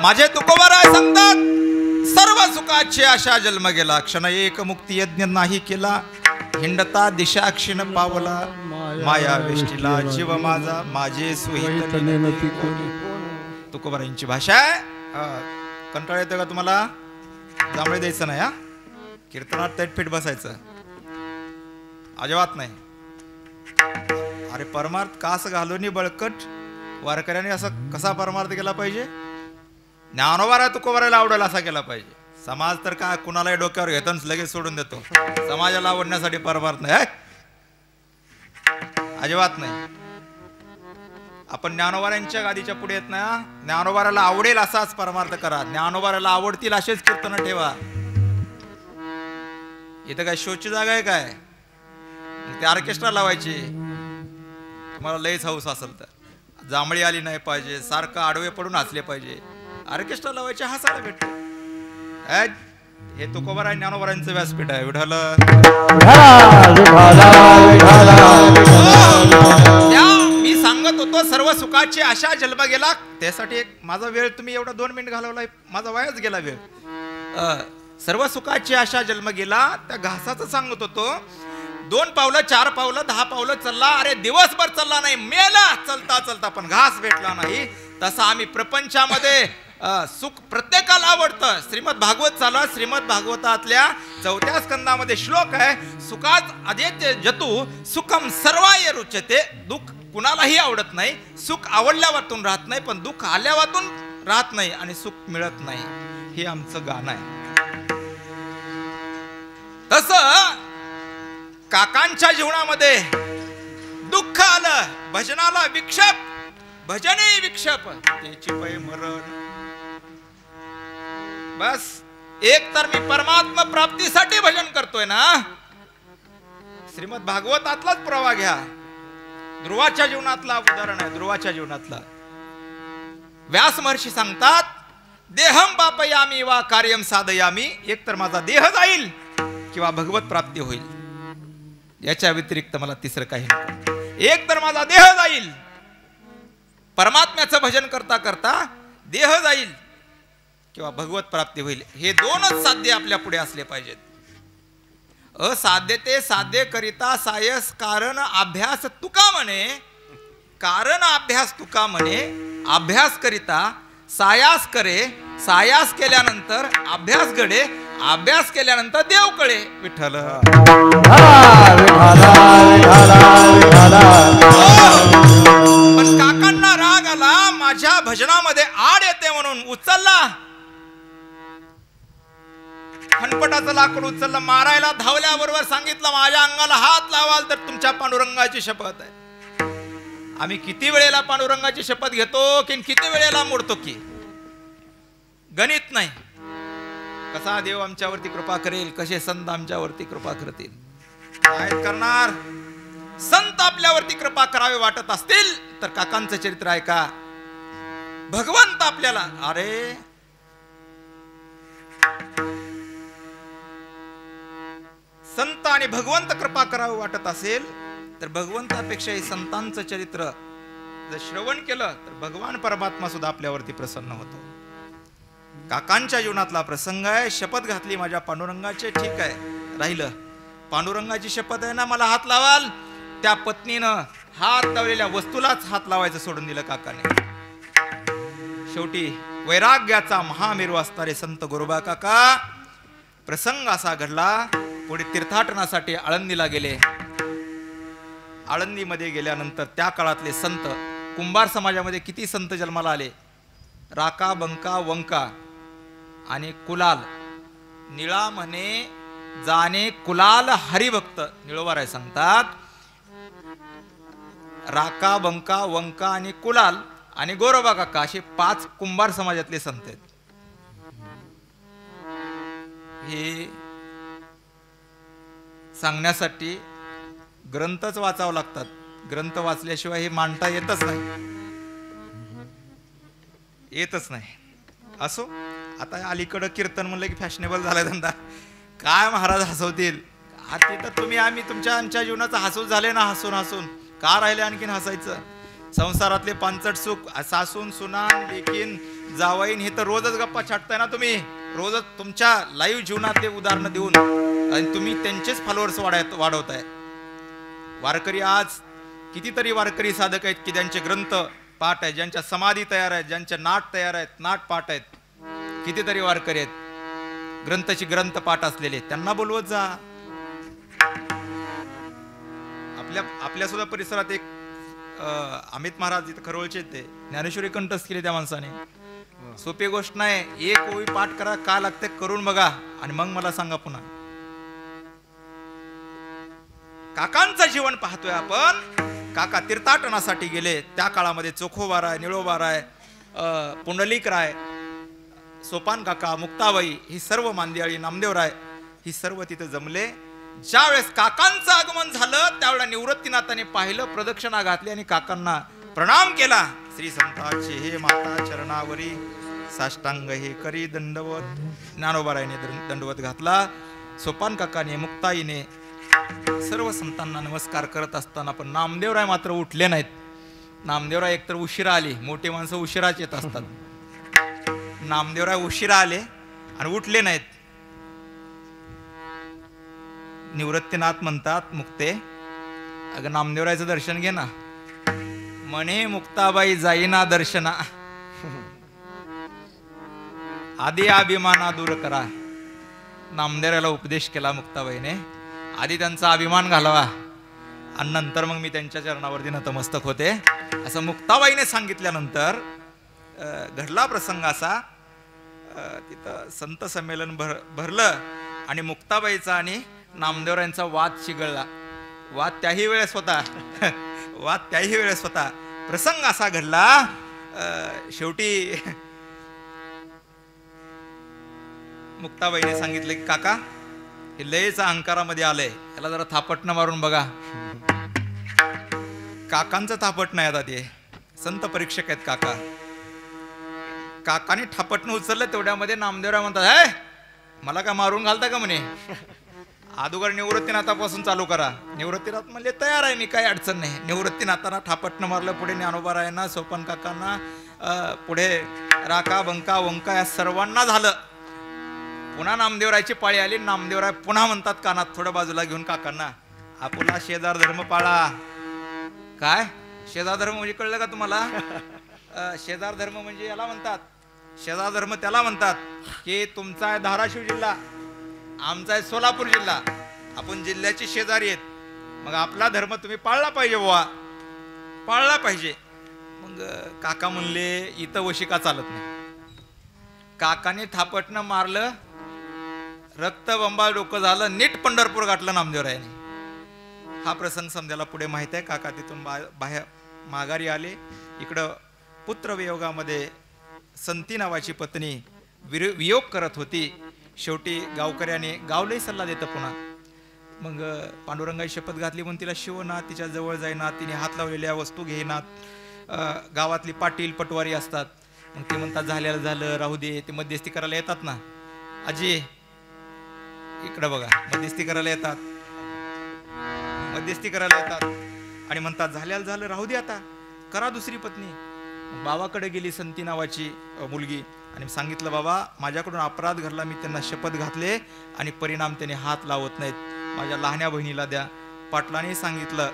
माझे तुकोबाराय सांगतात, सर्व सुखाची आशा जन्म गेला, क्षण एक मुक्ती यज्ञ नाही केला, हिंडता दिशा क्षीण पावला, माया वेष्टीला जीव माझा, माझे सुहित. तुकोबारायांची भाषा आहे. कंटाळ येतं का तुम्हाला? जांभळे द्यायचं नाही, हा कीर्तनात तटफीट बसायचं अजिबात नाही. अरे परमार्थ कास घालून बळकट वारकऱ्याने असं कसा परमार्थ केला पाहिजे? ज्ञानोबारा तुकोबारायला आवडेल असा केला पाहिजे. समाज तर काय कुणालाही डोक्यावर घेतो लगेच सोडून देतो. समाजाला आवडण्यासाठी परमार्थ नाही, अजिबात नाही. आपण ज्ञानोबारांच्या गादीच्या पुढे येत ना, ज्ञानोबाराला आवडेल असाच परमार्थ करा, ज्ञानोबाराला आवडतील असेच कीर्तन ठेवा. इथं काय शोची जागा आहे काय? ते ऑर्केस्ट्रा लावायची. तुम्हाला लयच हौस असेल तर जांभळी आली नाही पाहिजे, सारखं आडवे पडून हसले पाहिजे, ऑर्केस्ट्रा लावायचे, हसायला भेटते. हे तुकोबाराय ज्ञानोबारांचं व्यासपीठ आहे. विठ्ठल मी सांगत होतो सर्व सुखाची आशा जन्म गेला. त्यासाठी एक माझा वेळ तुम्ही एवढा 2 मिनिट घालवलाय, माझा वायाच गेला वेळ. सर्व सुखाची आशा जन्म गेला. त्या घासाचं सांगत होतो. 2 पावलं 4 पावलं 10 पावलं चालला, अरे दिवसभर चालला नाही, मेला चालता चालता, पण घास भेटला नाही. तसं आम्ही प्रपंचामध्ये सुख प्रत्येकाला आवडतं. श्रीमद भागवत चाला, श्रीमद भागवतातल्या 4थ्या स्कंदामध्ये श्लोक आहे, सुखात अद्यते जतू सुखम सर्वाय रुचते. दुःख कुणालाही आवडत नाही. सुख आवडल्यावातून राहत नाही, पण दुःख आल्यावातून राहत नाही आणि सुख मिळत नाही. हे आमचं गाणं आहे. तसं काकांच्या जीवनामध्ये दुःख आलं, भजनाला विक्षेप, भजने विक्षेप, त्याची पै मरण. बस एक तर मी परमात्मा प्राप्तीसाठी भजन करतोय ना. श्रीमद भागवतातलाच पुरावा घ्या. ध्रुवाच्या जीवनातला उदाहरण आहे. ध्रुवाच्या जीवनातला व्यास महर्षी सांगतात, देहम बापयामी वा कार्यम साधयामी. एक तर माझा देह जाईल किंवा भगवत प्राप्ती होईल. याच्या व्यतिरिक्त मला तिसरं काही नको. एक तर माझा देह जाईल, परमात्म्याचं भजन करता करता देह जाईल किंवा भगवत प्राप्ती होईल. हे 2च साध्य आपल्या पुढे असले पाहिजेत. असाध्य ते साध्य करिता सायस कारण अभ्यास तुका म्हणे. कारण अभ्यास तुका म्हणे. अभ्यास करिता सायास करे, सायास केल्यानंतर अभ्यास घडे, अभ्यास केल्यानंतर देव कळे. विठ्ठल पण काकांना राग आला, माझ्या भजनामध्ये आड येते म्हणून उचलला, हनपटाचं लाकूड उचललं, मारायला धावल्याबरोबर सांगितलं, माझ्या अंगाला हात लावाल तर तुमच्या पांडुरंगाची शपथ आहे. आम्ही किती वेळेला पांडुरंगाची शपथ घेतो की किती वेळेला मोडतो की गणित नाही. कसा देव आमच्यावरती कृपा करेल, कसे संत आमच्यावरती कृपा करतील. काय करणार? संत आपल्यावरती कृपा करावे वाटत असतील तर काकांचं चरित्र आहे का. भगवंत आपल्याला, अरे संत आणि भगवंत कृपा करावे वाटत असेल तर भगवंतापेक्षाही संतांचं चरित्र जर श्रवण केलं तर भगवान परमात्मा सुद्धा आपल्यावरती प्रसन्न होतो. काकांच्या जीवनातला प्रसंग आहे. शपथ घातली माझ्या पांडुरंगाचे, ठीक आहे, राहिलं. पांडुरंगाची शपथ आहे ना, मला हात लावाल. त्या पत्नीनं हात लावलेल्या वस्तूलाच हात लावायचं सोडून दिलं काकाने. शेवटी वैराग्याचा महामेरू असणारे संत गोरोबा काका, प्रसंग असा घडला. पुढे तीर्थाटनासाठी आळंदीला गेले. आळंदीमध्ये गेल्यानंतर त्या काळातले संत, कुंभार समाजामध्ये किती संत जन्माला आले. राका, बंका, वंका आणि कुलाल. निळा म्हणे जाणे कुलाल हरिभक्त. निळोबाराय सांगतात, राका, बंका, वंका आणि कुलाल आणि गोरोबा काका असे 5 कुंभार समाजातले संत आहेत. हे सांगण्यासाठी ग्रंथच वाचावं लागतात. ग्रंथ वाचल्याशिवाय हे मांडता येतच नाही. असो, आता अलीकडं कीर्तन म्हणलं की फॅशनेबल झालाय धंदा. काय महाराज हसवतील. आता तर तुम्ही आम्ही आमच्या जीवनाचं हसून झाले ना, हसून हसून का राहिले आणखीन हसायचं. संसारातले पांचट सुख, सासून सुनान लेकीन जावईन, हे तर रोजच गप्पा छाटताय ना तुम्ही. रोजच तुमच्या लाईव्ह जीवनातले उदाहरणं देऊन आणि तुम्ही त्यांचेच फॉलोअर्स वाढवताय. वारकरी आज कितीतरी वारकरी साधक आहेत की ज्यांचे ग्रंथ पाठ आहेत, ज्यांच्या समाधी तयार आहेत, ज्यांचे नाट तयार आहेत, नाट पाठ आहेत. कितीतरी वारकरी आहेत ग्रंथ पाठ असलेले, त्यांना बोलवत जा. आपल्या सुद्धा परिसरात एक अमित महाराज इथं खरोळचे ते ज्ञानेश्वरी कंठस्थ केली त्या माणसाने. सोपी गोष्ट नाही. एक ओळी पाठ करा, का लागते करून बघा आणि मग मला सांगा पुन्हा. काकांचं जीवन पाहतोय आपण. काका तीर्थाटनासाठी गेले. त्या काळामध्ये चोखोबाराय, निळोबाराय, पुंडलिकराय, सोपान काका, मुक्ताबाई ही सर्व मांदियाळी, नामदेवराय ही सर्व तिथे जमले. ज्यावेळेस काकांचं आगमन झालं त्यावेळेला निवृत्तीनाथाने पाहिलं, प्रदक्षिणा घातली आणि काकांना प्रणाम केला. श्री संताचे हे माता चरणावरी साष्टांग हे करी दंडवत. ज्ञानोबारायने दंडवत घातला. सोपान काकाने, मुक्ताईने सर्व संतांना नमस्कार करत असताना पण नामदेवराय मात्र उठले नाहीत. नामदेवराय एकतर उशिरा आले, मोठे माणसं उशिराच येत असतात. नामदेवराय उशिरा आले आणि उठले नाहीत. निवृत्तीनाथ म्हणतात, मुक्ते अगं नामदेवरायचं दर्शन घे ना. म्हणे मुक्ताबाई जाईना दर्शना, आधी अभिमाना दूर करा. नामदेवरायला उपदेश केला मुक्ताबाईने, आधी त्यांचा अभिमान घालवा आणि नंतर मग मी त्यांच्या चरणावरती नतमस्तक होते, असं मुक्ताबाईने सांगितल्यानंतर घडला प्रसंग असा. तिथं संत संमेलन भरलं आणि मुक्ताबाईचा आणि नामदेवरायांचा वाद चिघळला. वाद त्याही वेळेस होता वाद त्याही वेळेस होता. प्रसंग असा घडला, शेवटी मुक्ताबाईने सांगितलं की काका हे लयच अहंकारामध्ये आलंय, याला जरा थापटणं मारून बघा. काकांचं थापटणं आहे आता, ते संत परीक्षक आहेत काका. काकाने थापटणं उचललं तेवढ्यामध्ये नामदेवराय म्हणतात, हे मला का मारून घालता का म्हणे, अगोदर निवृत्तीनाथापासून चालू करा. निवृत्तीनाथ म्हणले तयार आहे मी, काही अडचण नाही. निवृत्तीनाथांना थापटणं मारलं, पुढे ज्ञानोबारायांना, सोपान काकांना, पुढे राका बंका वंका या सर्वांना झालं. पुन्हा नामदेवरायची पाळी आली. नामदेवराय पुन्हा म्हणतात कानात थोडं बाजूला घेऊन काकांना, आपला शेजार धर्म पाळा. काय शेजार धर्म म्हणजे कळलं का तुम्हाला? शेजार धर्म म्हणजे याला म्हणतात, शेजार धर्म त्याला म्हणतात की तुमचा आहे धाराशिव जिल्हा, आमचा आहे सोलापूर जिल्हा, आपण जिल्ह्याचे शेजारी आहेत, मग आपला धर्म तुम्ही पाळला पाहिजे बुवा, पाळला पाहिजे. मग काका म्हणले इथं वशिका चालत नाही. काकाने थापटणं मारलं, रक्तबंबाळ डोकं झालं, नीट पंढरपूर गाठलं नामदेवरायाने. हा प्रसंग समजायला पुढे माहित आहे. काका तिथून बाहेर माघारी आले. इकडं पुत्रवियोगामध्ये संती नावाची पत्नी वियोग करत होती. शेवटी गावकऱ्याने गावलाही सल्ला देतं पुन्हा. मग पांडुरंगाची शपथ घातली म्हणून तिला शिवनाथ, तिच्या जवळ जाईनात, तिने हात लावलेल्या वस्तू घेईनात. गावातली पाटील पटवारी असतात, मग ते म्हणतात झालेलं झालं राहू दे. ते मध्यस्थी करायला येतात ना, आजी इकडं बघा, मध्यस्थी करायला येतात, मध्यस्थी करायला येतात आणि म्हणतात झालेलं झालं राहू दे, आता करा दुसरी पत्नी. बाबाकडे गेली संती नावाची मुलगी आणि सांगितलं, बाबा माझ्याकडून अपराध घडला, मी त्यांना शपथ घातले आणि परिणाम त्यांनी हात लावत नाहीत, माझ्या लहान्या बहिणीला द्या. पाटलाने सांगितलं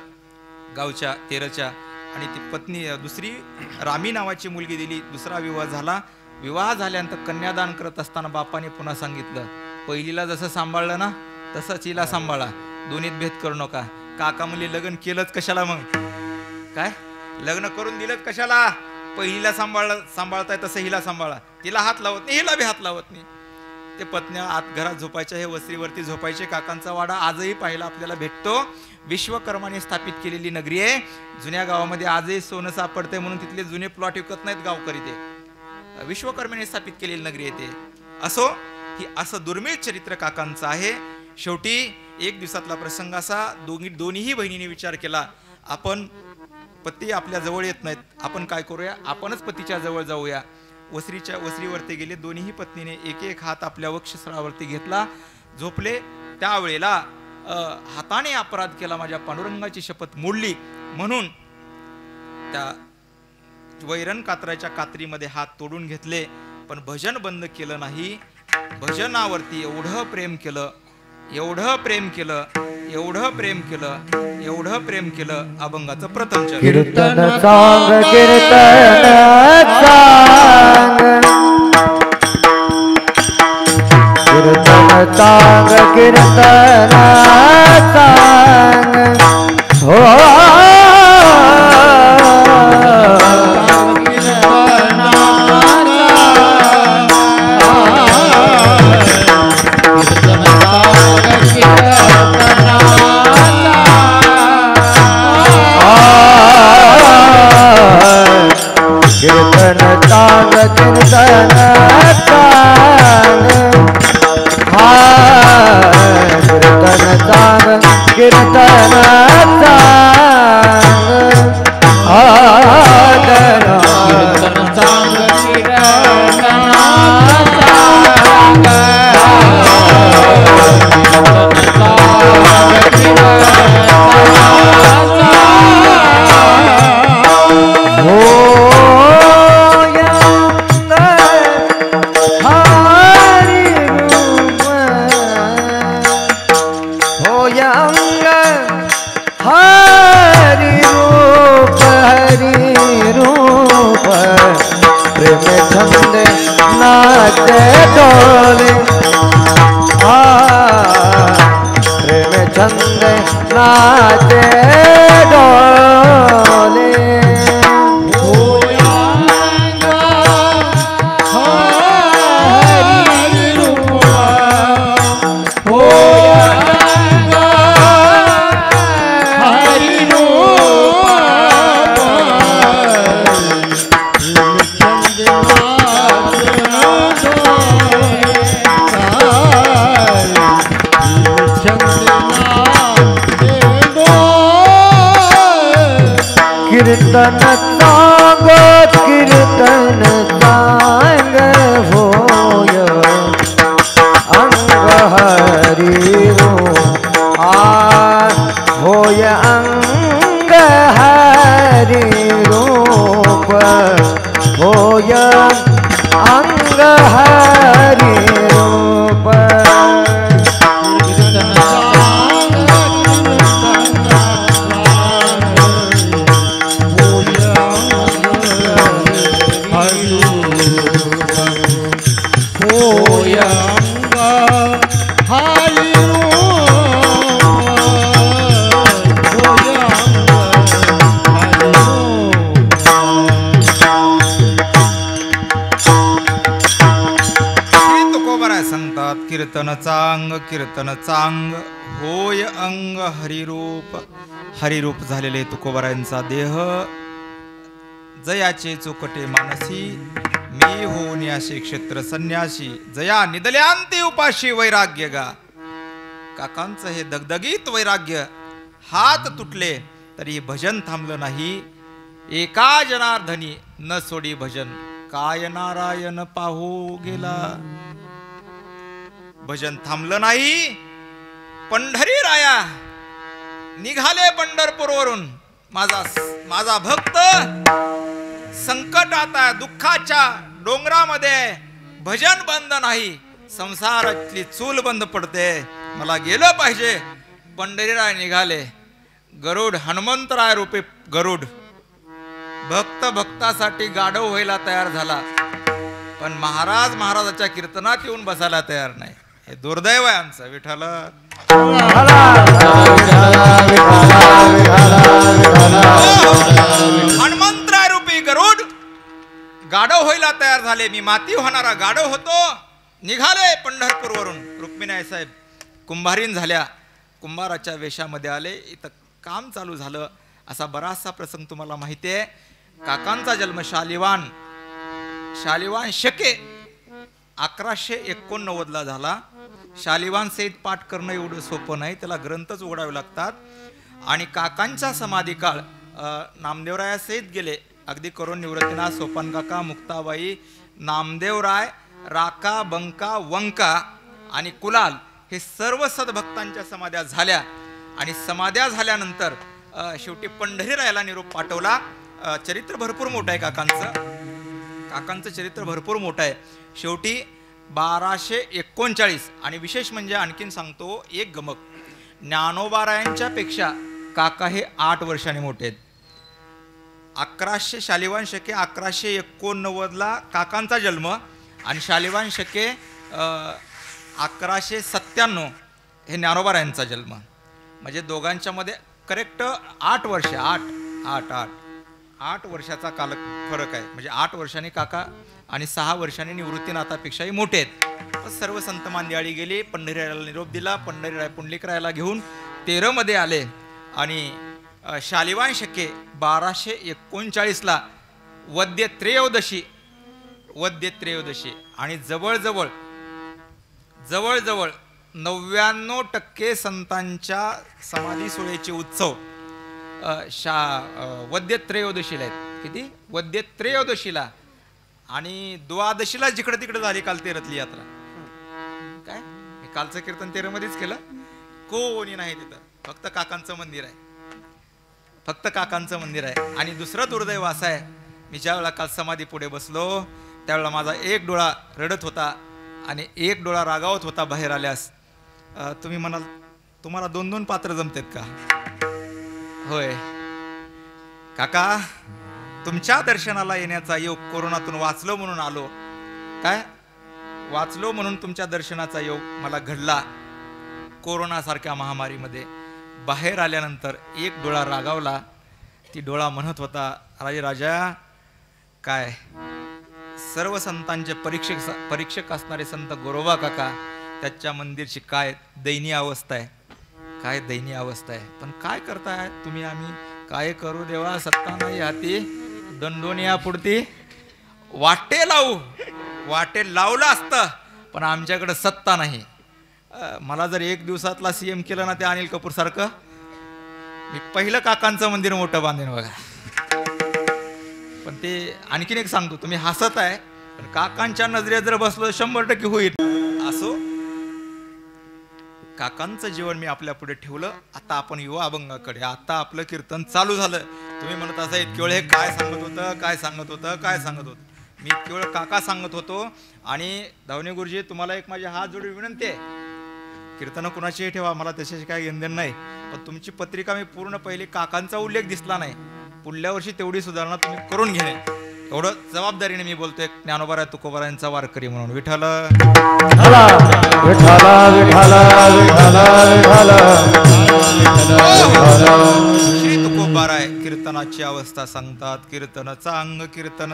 गावच्या तेरच्या, आणि ती पत्नी दुसरी रामी नावाची मुलगी दिली. दुसरा विवाह झाला. विवाह झाल्यानंतर कन्यादान करत असताना बापाने पुन्हा सांगितलं, पहिलीला जसं सांभाळलं ना तसंच हिला सांभाळा, दोन्हीत भेद करू नका. काका म्हणले लग्न केलंच कशाला, मग काय लग्न करून दिलं कशाला, पहिलीला सांभाळताय तसं हिला सांभाळा, तिला हात लावत नाही, हिला बी हात लावत नाही. ते पत्न्या आत घरात झोपायच्या, हे वस्तीवरती झोपायचे. काकांचा वाडा आजही पाहायला आपल्याला भेटतो. विश्वकर्माने स्थापित केलेली नगरी आहे. जुन्या गावामध्ये आजही सोनं सापडतंय म्हणून तिथले जुने प्लॉट विकत नाहीत गावकरी, ते विश्वकर्माने स्थापित केलेली नगरी आहे. ते असो, ही असं दुर्मिळ चरित्र काकांचं आहे. शेवटी एक दिवसातला प्रसंग असा, दोन्हीही बहिणीने विचार केला, आपण पती आपल्या जवळ येत नाहीत, आपण काय करूया, आपणच पतीच्या जवळ जाऊया. वसरीवरती गेले. दोन्हीही पत्नीने एक एक हात आपल्या वक्षस्थळावरती घेतला, झोपले. त्यावेळेला हाताने अपराध केला, माझ्या पांडुरंगाची शपथ मोडली म्हणून त्या वैरण कातराच्या कात्रीमध्ये हात तोडून घेतले. पण भजन बंद केलं नाही. भजनावरती एवढं प्रेम केलं, एवढं प्रेम केलं, एवढं प्रेम केलं, एवढं प्रेम केलं. अभंगाचं प्रथम चरण. कीर्तन सांग, कीर्तन सांग, कीर्तन सांग, कीर्तन सांग, हो कीर्तन चांग कीर्तन छंद नाचे डोले कीर्तन सांगत कीर्तन सांग होय अंग हरि होय अंग हरि रूप होय अंग हरि रूप कीर्तन चांग होय अंग हरिरूप हरिरूप झालेले तुकोबारायांचा देह जयाचे चोकटे मानसी मी होऊन असे क्षेत्र संन्यासी जया निदल्यांते उपाशी वैराग्य गा. काकांचं हे दगदगीत वैराग्य हात तुटले तरी भजन थांबलं नाही. एका जनार्दनी न सोडी भजन काय नारायण पाहू गेला. भजन थांबलं नाही. पंढरी राया निघाले पंढरपूरवरून. माझा भक्त संकटात दुःखाच्या डोंगरामध्ये भजन बंद नाही. संसारातली चूल बंद पडते. मला गेलं पाहिजे. पंढरीराय निघाले. गरुड हनुमंतराय रूपे गरुड भक्त भक्तासाठी गाढव व्हायला तयार झाला. पण महाराजाच्या कीर्तनात येऊन बसायला तयार नाही. हे दुर्दैव आहे आमचं. विठ्ठल हनुमंतराय रूपी गरुड गाढव व्हायला तयार झाले. मी माती होणारा गाढव होतो. निघाले पंढरपूरवरून. रुक्मिणी साहेब कुंभारीन झाल्या. कुंभाराच्या वेशामध्ये आले. इथं काम चालू झालं. असा बराचसा प्रसंग तुम्हाला माहिती आहे. काकांचा जन्म शालिवान शके 1189 ला झाला. शालिवान सहित पाठ करणं एवढं सोपं नाही. त्याला ग्रंथच उघडावे लागतात. आणि काकांचा समाधी काळ नामदेवराया सहित गेले. अगदी करून निवृत्तीनाथ सोपान काका मुक्ताबाई नामदेवराय राका बंका वंका आणि कुलाल हे सर्व सद्भक्तांच्या समाध्या झाल्या. आणि समाध्या झाल्यानंतर शेवटी पंढरीरायाला निरोप पाठवला. चरित्र भरपूर मोठं आहे काकांचं चरित्र भरपूर मोठं आहे. शेवटी 1239 आणि विशेष म्हणजे आणखीन सांगतो एक गमक. ज्ञानोबारायांच्या पेक्षा काका हे 8 वर्षांनी मोठे आहेत. 1100 शालिवान शके 1189 ला काकांचा जन्म आणि शालिवान शके 1197 हे ज्ञानोबारायांचा जन्म. म्हणजे दोघांच्या मध्ये करेक्ट 8 वर्ष 8 वर्षाचा काल फरक आहे. म्हणजे 8 वर्षांनी काका आणि 6 वर्षांनी निवृत्तीनाथापेक्षाही मोठे आहेत. सर्व संत मांदियाळी गेली. पंढरीरायाला निरोप दिला. पंढरीराय पुंडलिकरायाला घेऊन 13 मध्ये आले. आणि शालिवान शके 1239 ला वद्य त्रयोदशी वद्य त्रयोदशी आणि जवळजवळ 99% संतांच्या समाधी सोहळ्याचे उत्सव वद्य त्रयोदशीला आहेत. किती? वद्य त्रयोदशीला आणि द्वादशीला जिकडे तिकडे झाली काल तेरातली यात्रा. काय मी कालचं कीर्तन तेरामध्येच केलं. कोणी नाही तिथं, फक्त काकांचं मंदिर आहे, फक्त काकांचं मंदिर आहे. आणि दुसरं दुर्दैव असं आहे, मी ज्या वेळेला काल समाधी पुढे बसलो त्यावेळेला माझा एक डोळा रडत होता आणि एक डोळा रागावत होता बाहेर आल्यास. तुम्ही म्हणाल तुम्हाला 2-2 पात्र जमतेत का? होय काका, तुमच्या दर्शनाला येण्याचा योग कोरोनातून वाचलो म्हणून आलो. काय वाचलो म्हणून तुमच्या दर्शनाचा योग मला घडला. कोरोनासारख्या महामारीमध्ये बाहेर आल्यानंतर एक डोळा रागावला. ती डोळा म्हणत होता, राजा काय सर्व संतांचे परीक्षक असणारे संत गोरोबा काका, त्याच्या मंदिरची काय दयनीय अवस्था आहे, काय दयनीय अवस्था आहे. पण काय करताय तुम्ही, आम्ही काय करू देवा, सत्ता नाही हाती, दंडोनिया पुढती वाटे लावलं असतं, पण आमच्याकडे सत्ता नाही. मला जर एक दिवसातला CM केलं ना, ते अनिल कपूर सारखं, मी पहिलं काकांचं मंदिर मोठं बांधेन बघा. पण ते आणखीन एक सांगतो, तुम्ही हसत आहे पण काकांच्या नजरेत जर बसलो 100% होईल. असो, काकांचं जीवन मी आपल्या पुढे ठेवलं. आता आपण युवा अभंगाकडे, आता आपलं कीर्तन चालू झालं. तुम्ही म्हणत असा इतके वेळ हे काय सांगत होतं. मी इतके वेळ काका सांगत होतो. आणि धावणे गुरुजी, तुम्हाला एक माझी हात जोडून विनंती आहे, कीर्तन कुणाचीही ठेवा, मला त्याच्याशी काही घेणदेण नाही, पण तुमची पत्रिका मी पूर्ण पहिली काकांचा उल्लेख दिसला नाही, पुढल्या वर्षी तेवढी सुधारणा तुम्ही करून घेणे, एवढं जबाबदारीने मी बोलतोय. ज्ञानोबा तुकोबारायांचा वारकरी म्हणून. विठ्ठल श्री तुकोबाराय कीर्तनाची अवस्था सांगतात. कीर्तन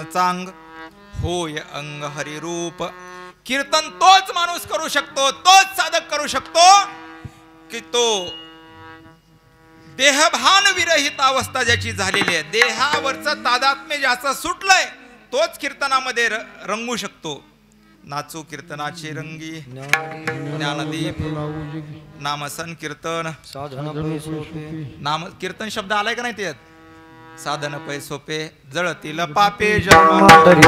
चांग होय अंग हरिरूप. कीर्तन तोच माणूस करू शकतो, तोच साधक करू शकतो की तो देहभान विरहित अवस्था ज्याची झालेली आहे, देहावरचं तादात्म्य ज्याचं सुटलंय, तोच कीर्तनामध्ये रंगू शकतो. नाचू कीर्तनाची रंगी, ज्ञानदीप नाम संकीर्तन. नाम कीर्तन शब्द आलाय का नाही त्यात? साधन पै सोपे जळतील पापे जन्मांतरी.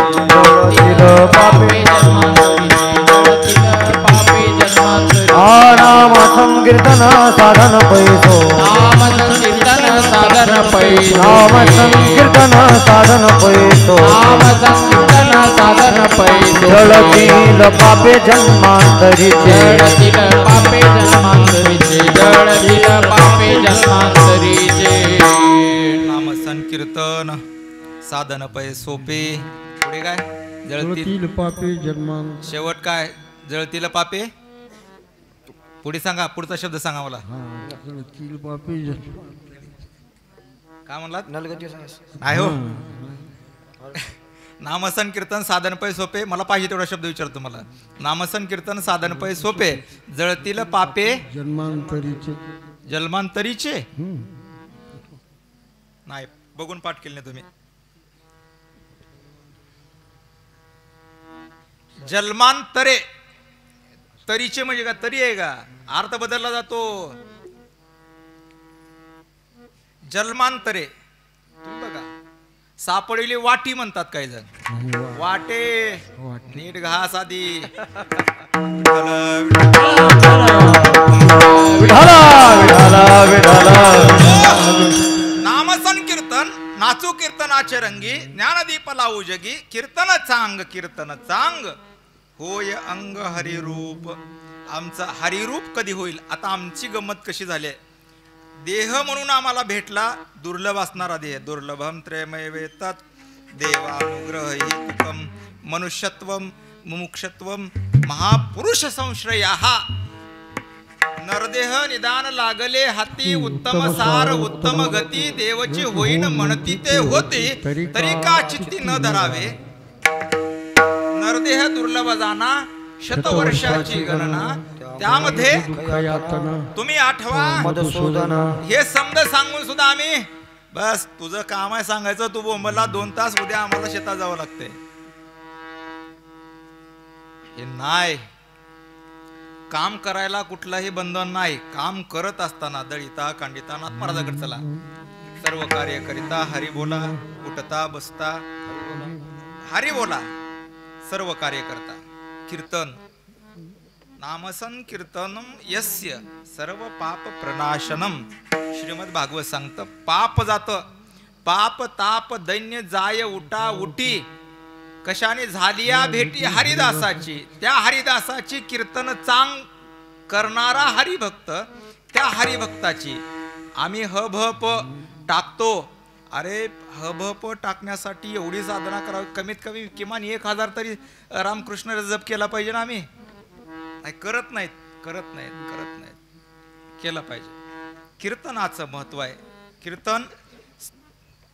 नाम संकीर्तन साधन पैसो, नाम संकीर्तन साधन पैसो, नाम संकीर्तन साधन पैसो, नाम संकीर्तन साधन पैसो. जळतील पापे जन्मांतरीचे, जळतील पापे जन्मांतरीचे, जळतील पापे जन्मांतरीचे. नाम संकीर्तन साधन पै सोपे. पुढे काय? जळतील पापे जन्मान. शेवट काय? जळतील पापे. पुढे सांगा, पुढचा शब्द सांगा मला. काय म्हणलात? नाही हो. नामसंकीर्तन साधन पै सोपे. मला पाहिजे तेवढा शब्द विचारतो मला. नामसंकीर्तन साधन पै सोपे जळतील पापे जन्मांतरीचे. नाही, बघून पाठ केले नाही तुम्ही. जन्मांतरे, तरीचे म्हणजे का? तरी आहे का? अर्थ बदलला जातो. जन्मांतरे तुम्ही बघा, सापडलेली वाटी म्हणतात काही जण. वाटे नीट घास आधी. नामसंकीर्तन नाचू कीर्तनाचे रंगी, ज्ञानदीप लावू जगी. कीर्तन चांग होय अंग हरिरूप. आमचं हरिरूप कधी होईल? आता आमची गंमत कशी झाली, देह म्हणून आम्हाला भेटला दुर्लभ असणारा देह. दुर्लभम त्रयमय वेतात देवानुग्रहितुकम मनुष्यत्वम मुमुक्षत्वम महापुरुष संश्रयाः. नरदेह निदान लागले हाती, उत्तम सार उत्तम गती. देवची होईन म्हणती ते होती, तरी का चित्ती न धरावे. नरदेह दुर्लभ जाना, शतवर्षाची गणना. त्यामध्ये तुम्ही आठवा, हे समज सांगून सुद्धा आम्ही बस तुझं काम आहे सांगायचं, तू बोंबला 2 तास, उद्या आम्हाला शेतात जावं लागतंय. हे नाही. काम करायला कुठलाही बंधन नाही. काम करत असताना दळिता कांडिता नाथ महाराजाकडे चला. सर्व कार्य करिता हरी बोला. उठता बसता हरी बोला. सर्व कार्य करता कीर्तन नामसन कीर्तनम यस्य सर्व पाप प्रनाशनम. श्रीमद भागवत सांगतं पाप जात. पाप ताप दैन्य जाय उठा उठी कशाने झाली या भेटी हरिदासाची. त्या हरिदासाची कीर्तन चांग करणारा हरिभक्त, त्या हरिभक्ताची आम्ही हभप टाकतो. अरे हभप टाकण्यासाठी एवढी साधना करावी. कमीत कमी किमान 1000 तरी रामकृष्ण जप केला पाहिजे ना. आम्ही नाही करत नाहीत. केलं पाहिजे. कीर्तनाचं महत्व आहे. कीर्तन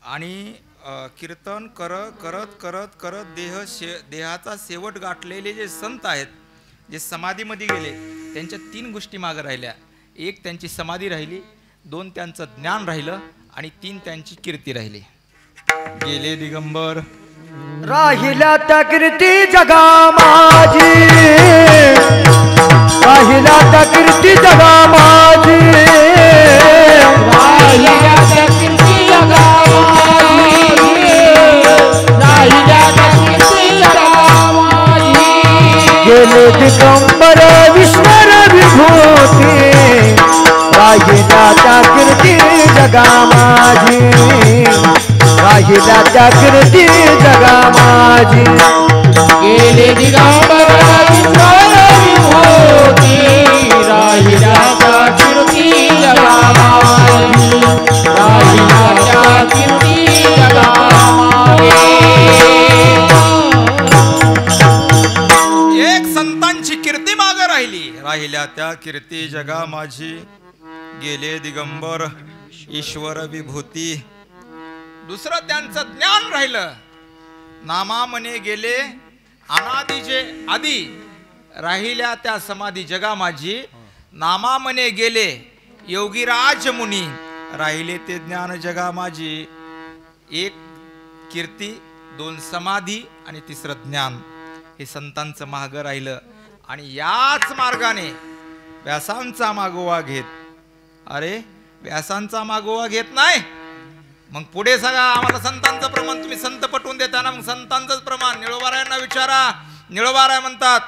आणि कीर्तन करत देहाचा शेवट गाठलेले जे संत आहेत, जे समाधीमध्ये गेले, त्यांच्या 3 गोष्टी मागे राहिल्या. 1 त्यांची समाधी राहिली, 2 त्यांचं ज्ञान राहिलं आणि 3 त्यांची कीर्ती राहिली. गेले दिगंबर राहिला त्या कीर्ती जगा माझी. राहिला त्या कीर्ती जगा माझी. राहिल्या त्या कीर्ती जगा माझी. राहिल्या त्या कीर्ती जगा माझी. गेले दिगंबर विश्वर विभूती. राहिला त्या कीर्ती जगा माझी. राहिला त्या कीर्ती जगा माझी. गेले दिगंबर विश्वर विभूती. राहिल्या त्या कीर्ती जगा माझी. राहिल्या त्या कीर्ती जगा माझी. एक संतांची कीर्ती मागे राहिली. राहिल्या त्या कीर्ती जगा माझी. गेले दिगंबर ईश्वर विभूती. दुसरं त्यांचं ज्ञान राहिलं. नामा मने गेले अनादीचे आधी. राहिल्या त्या समाधी जगा माझी. नामा मने गेले योगीराज मुनी. राहिले ते ज्ञान जगा माझी. 1 कीर्ती, 2 समाधी आणि 3 ज्ञान. हे संतांचं मागं राहिलं. आणि याच मार्गाने व्यासांचा मागोवा घेत. अरे व्यासांचा मागोवा घेत नाही मग पुढे सांगा आम्हाला संतांचं प्रमाण. तुम्ही संत पटवून देता ना, मग संतांचंच प्रमाण. निळोबारायांना विचारा. निळोबाराय म्हणतात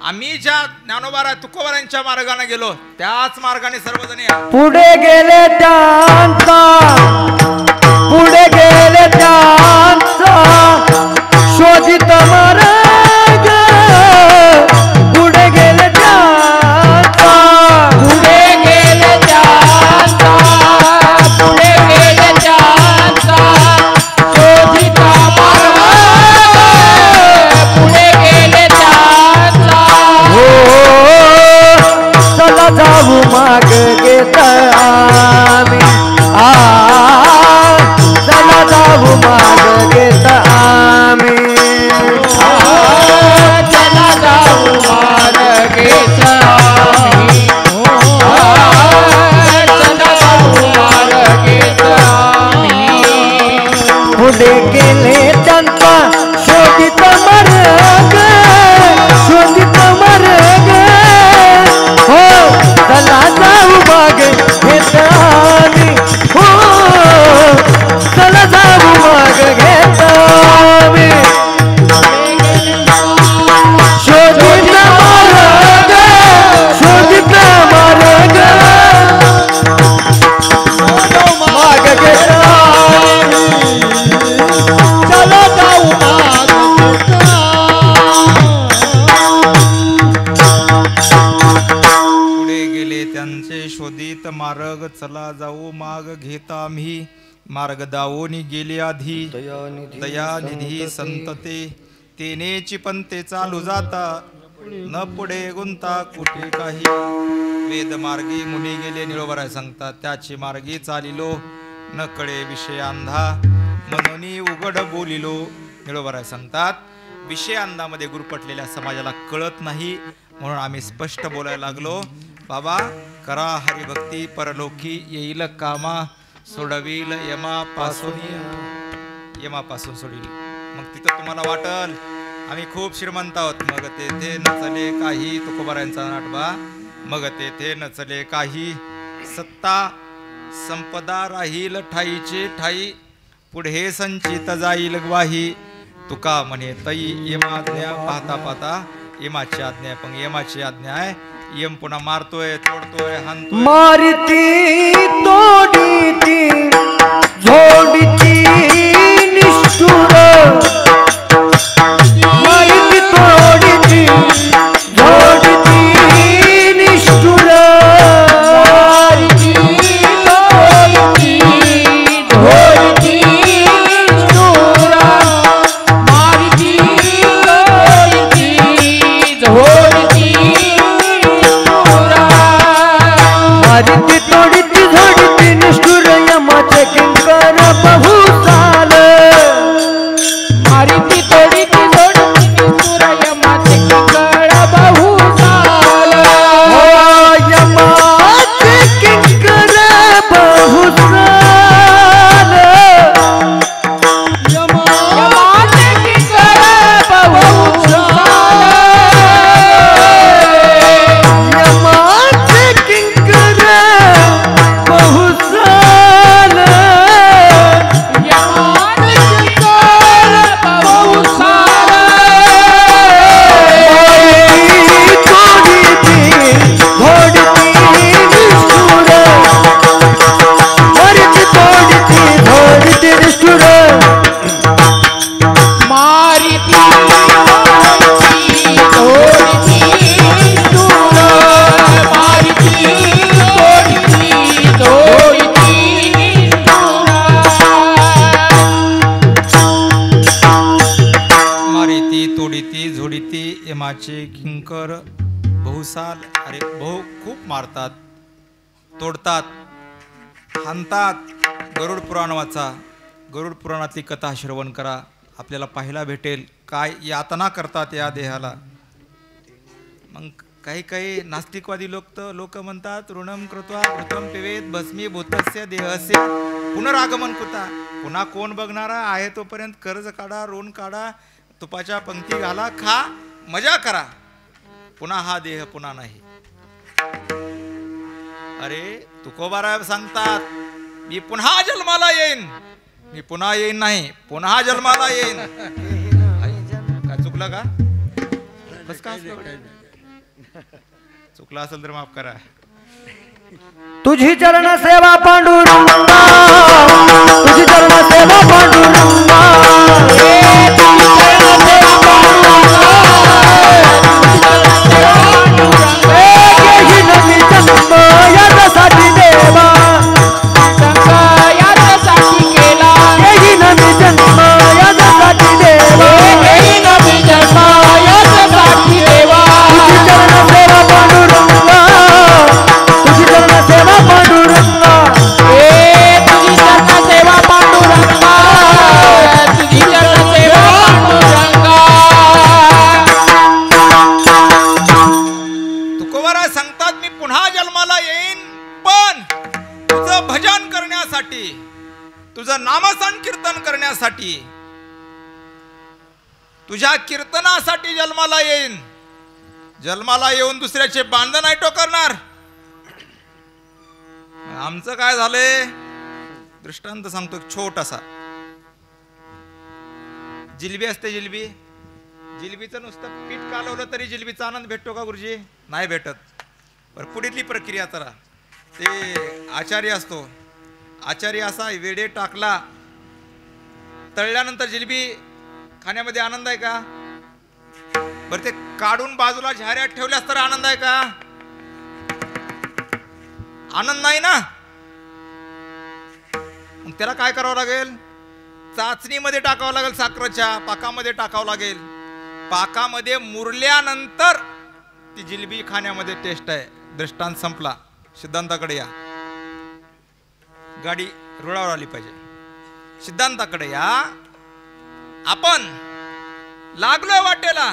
आम्ही ज्या ज्ञानोबाराय तुकोबारायांच्या मार्गाने गेलो त्याच मार्गाने सर्वजण या. पुढे गेले त्यांचा. पुढे गेले त्यांचा शोधित मार्ग. पुढे गेले त्यांचा. पुढे गेले त्यांचा. पुढे गेले त्यांचा शोधित मार्ग. पुढे गेले त्यांचा. हो चला जाऊ माग घेत आम्ही. चला जाऊ माग घेत आम्ही. चला जाऊ मार्गेच आम्ही. चला जाऊ मार्गेच आम्ही. पुढे गेले त्यांचा शोधित मार्ग. शोधित मार्ग. हो चला जाऊ माग घेत आम्ही. हो चला जाऊ माग घेत आम्ही. शोधित मार्ग. शोधित मार्ग. माग घेत आम्ही. चला जाऊ पुढे गेले त्यांचे शोधित मार्ग. चला जाऊ माग घेत आम्ही. मार्ग दावोनी गेले आधी. दयानिधी संतते तेनेची पण ते चालू जाता. न पुढे गुंता कुठे काही. वेद मार्गी मुनी गेले निळोबाराय सांगतात त्याची मार्गी चालिलो. न कळे विषय अंधा मनोनी उघड बोलिलो. निळोबाराय सांगतात विषय अंधामध्ये गुरपटलेल्या समाजाला कळत नाही म्हणून आम्ही स्पष्ट बोलायला लागलो. बाबा करा हरिभक्ती परलोकी येईल कामा. सोडविल यमापासून सोडील. मग तिथं तुम्हाला वाटल आम्ही खूप श्रीमंत आहोत. मग तेथे नचले काही तुकोबारायांचा नाटबा. मग तेथे नचले काही सत्ता संपदा राहील ठाईचे ठाई. पुढे संचित जाईल ग्वाही. तुका म्हणे तई यमाज्ञा पाहता पाहता. यमाची आज्ञा पण यमाची आज्ञा आहे. यम पुन्हा मारतोय तोडतोय हाणतोय. मारती तोडीती झोडती निष्ठुर. मारती तोडती झोडती निष्ठुर. मारती तोडती झोडती निष्ठुर. मारती तोडती झोडती निष्ठुर. मारती तोडती झोडती निष्ठुर. यमाचे किंकर बहुसाल. मारती तोडती झोडती निष्ठुर. यमाचे किंकर बहुसाल. यमाचे किंकर बहुसाल. यमाचे किंकर बहुसाल. यमाचे किंकर बहुसाल. यमाचे किंकर बहुसाल. तोडीती झोडती निष्ठुर. मारती तोडती झोडती निष्ठुर. मारती तोडती निष्ठुर. मारती तोडती झोडती निष्ठुर. मारिती तोडीती झोडीती यमाचे किंकर बहुसाल. अरे खूप मारतात तोडतात हाणतात. गरुड पुराण वाचा. गरुड पुराणातली कथा श्रवण करा. आपल्याला पाहायला भेटेल काय यातना करतात या देहाला. मग काही काही नास्तिकवादी लोक म्हणतात ऋणम कृत्वा घृतम पिवेत भस्मीभूतस्य देहस्य पुनरागमन कुता. पुन्हा कोण बघणारा आहे तोपर्यंत कर्ज काढा ऋण काढा तुपाच्या पंक्ती घाला खा मजा करा. पुन्हा हा देह पुन्हा नाही. अरे तुकोबाराय सांगतात मी पुन्हा जन्माला येईन. मी पुन्हा येईन नाही पुन्हा जन्माला येईन. काय चुकलं का? बस का चुकला असेल तर माफ करा. तुझी चरण सेवा पांडुरंगा. तुझी चरण सेवा पांडुरंगा. येही नवी जन्म याच्यासाठी देवा. याच्यासाठी केला. येही नवी जन्म याच्यासाठी देवा. येई नवी जन्म याच्यासाठी देवा. तुझी चरण सेवा पांडुरंगा. तुझी चरण सेवा पांडुरंगा. तुझी चरण सेवा पांडुरंगा. तुझी चरण सेवा पांडुरंगा. तुकोबाराय सांगतात मी पुन्हा जन्माला येईन पण तुझं भजन करण्यासाठी तुझं नामसंकीर्तन करण्यासाठी तुझ्या कीर्तनासाठी जन्माला येईन. जन्माला येऊन दुसऱ्याचे बांधन नाही टोकरणार. आमचं काय झालंय दृष्टांत सांगतो एक छोटासा. जिलबी असते जिलबी. जिलबीचं नुसतं पीठ कालवलं तरी जिलबीचा आनंद भेटतो का गुरुजी? नाही भेटत. पण पुढीतली प्रक्रिया करा. ते आचार्य असतो. आचार्य असा वेडे टाकला तळल्यानंतर जिलबी खाण्यामध्ये आनंद आहे का? बरं ते काढून बाजूला झाऱ्यात ठेवल्यास तर आनंद आहे का? आनंद नाही ना. मग त्याला काय करावं लागेल? चाचणीमध्ये टाकावं लागेल. साखरेच्या पाकामध्ये टाकावं लागेल. पाकामध्ये मुरल्यानंतर ती जिलबी खाण्यामध्ये टेस्ट आहे. दृष्टांत संपला. सिद्धांताकडे या. गाडी रुळावर आली पाहिजे. सिद्धांताकडे या. आपण लागलोय वाटेला.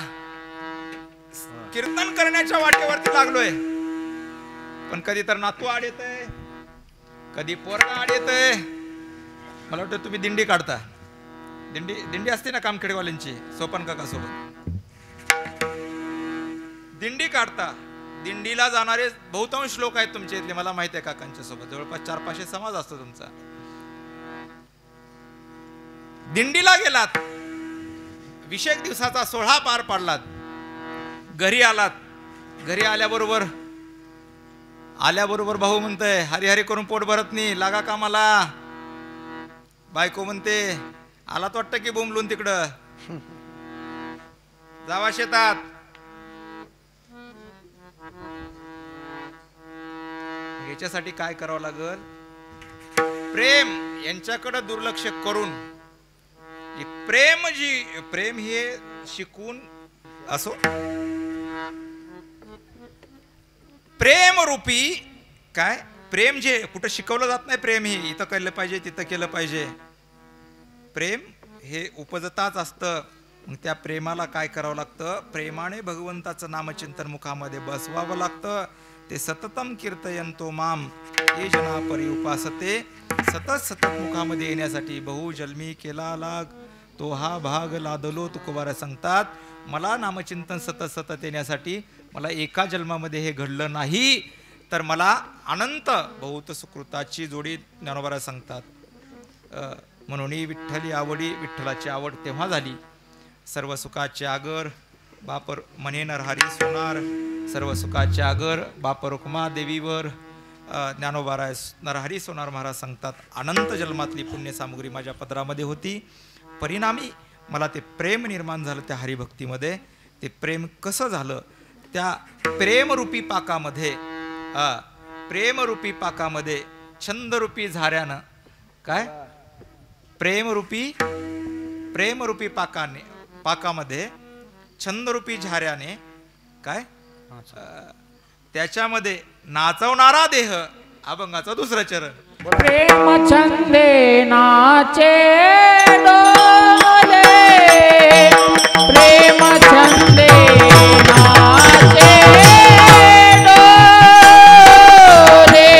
कीर्तन करण्याच्या वाटेवरती लागलोय. पण कधी तर नातू आड येतंय, कधी पोरगा आड येतंय. मला वाटतं तुम्ही दिंडी काढता. दिंडी असते ना कामखेडेवाल्यांची सोपान काका सोबत. दिंडी काढता, दिंडीला जाणारे बहुतांश लोक आहेत तुमच्या इथले, मला माहिती आहे काकांच्या सोबत जवळपास 400-500 समाज असतो तुमचा. दिंडीला गेलात, 20 दिवसाचा सोहळा पार पाडलात, घरी आलात. घरी आल्याबरोबर भाऊ म्हणतंय हरी करून पोट भरत नाही, लागा कामाला. बायको म्हणते आलात वाटतं की बोंबलून तिकडं, जावा शेतात. याच्यासाठी काय करावं लागल? प्रेम यांच्याकडे दुर्लक्ष करून प्रेम हे शिकून असो, प्रेम रूपी काय प्रेम जे कुठं शिकवलं जात नाही, प्रेम हे इथं केलं पाहिजे तिथं केलं पाहिजे. प्रेम हे उपजताच असतं. मग त्या प्रेमाला काय करावं लागतं? प्रेमाने भगवंताचं नामचिंतन मुखामध्ये बसवावं लागतं. ते सततम कीर्तयंतो माम हे जना परी उपासते. सतत मुखामध्ये येण्यासाठी बहु जन्मी केला लाग, तो हा भाग लादलो तुकोबारा सांगतात. मला नामचिंतन सतत येण्यासाठी मला एका जन्मामध्ये हे घडलं नाही, तर मला अनंत बहुत सुकृताची जोडी ज्ञानोबा सांगतात. म्हणून विठ्ठली आवडी, विठ्ठलाची आवड तेव्हा झाली. सर्व सुखाचे आगर बापर म्हणे नरहरी सोनार, सर्व सुखाचे आगर बापर रुक्मा देवीवर ज्ञानोबाराय नरहरी सोनार महाराज सांगतात. अनंत जन्मातली पुण्यसामुग्री माझ्या पदरामध्ये होती. परिणामी मला ते प्रेम निर्माण झालं त्या हरिभक्तीमध्ये. ते प्रेम कसं झालं? त्या प्रेमरूपी पाकामध्ये छंदरूपी झाऱ्यानं काय प्रेमरूपी पाकामध्ये छंदरूपी झाऱ्याने काय त्याच्यामध्ये नाचवणारा देह, अभंगाचा दुसरं चरण. प्रेम छंदे नाचे डोले, प्रेम छंदे नाचे डोले,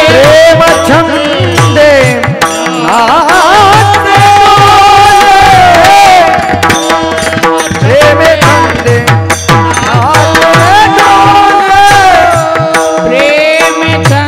प्रेम छंदे नाचे डोले, प्रेम छंदे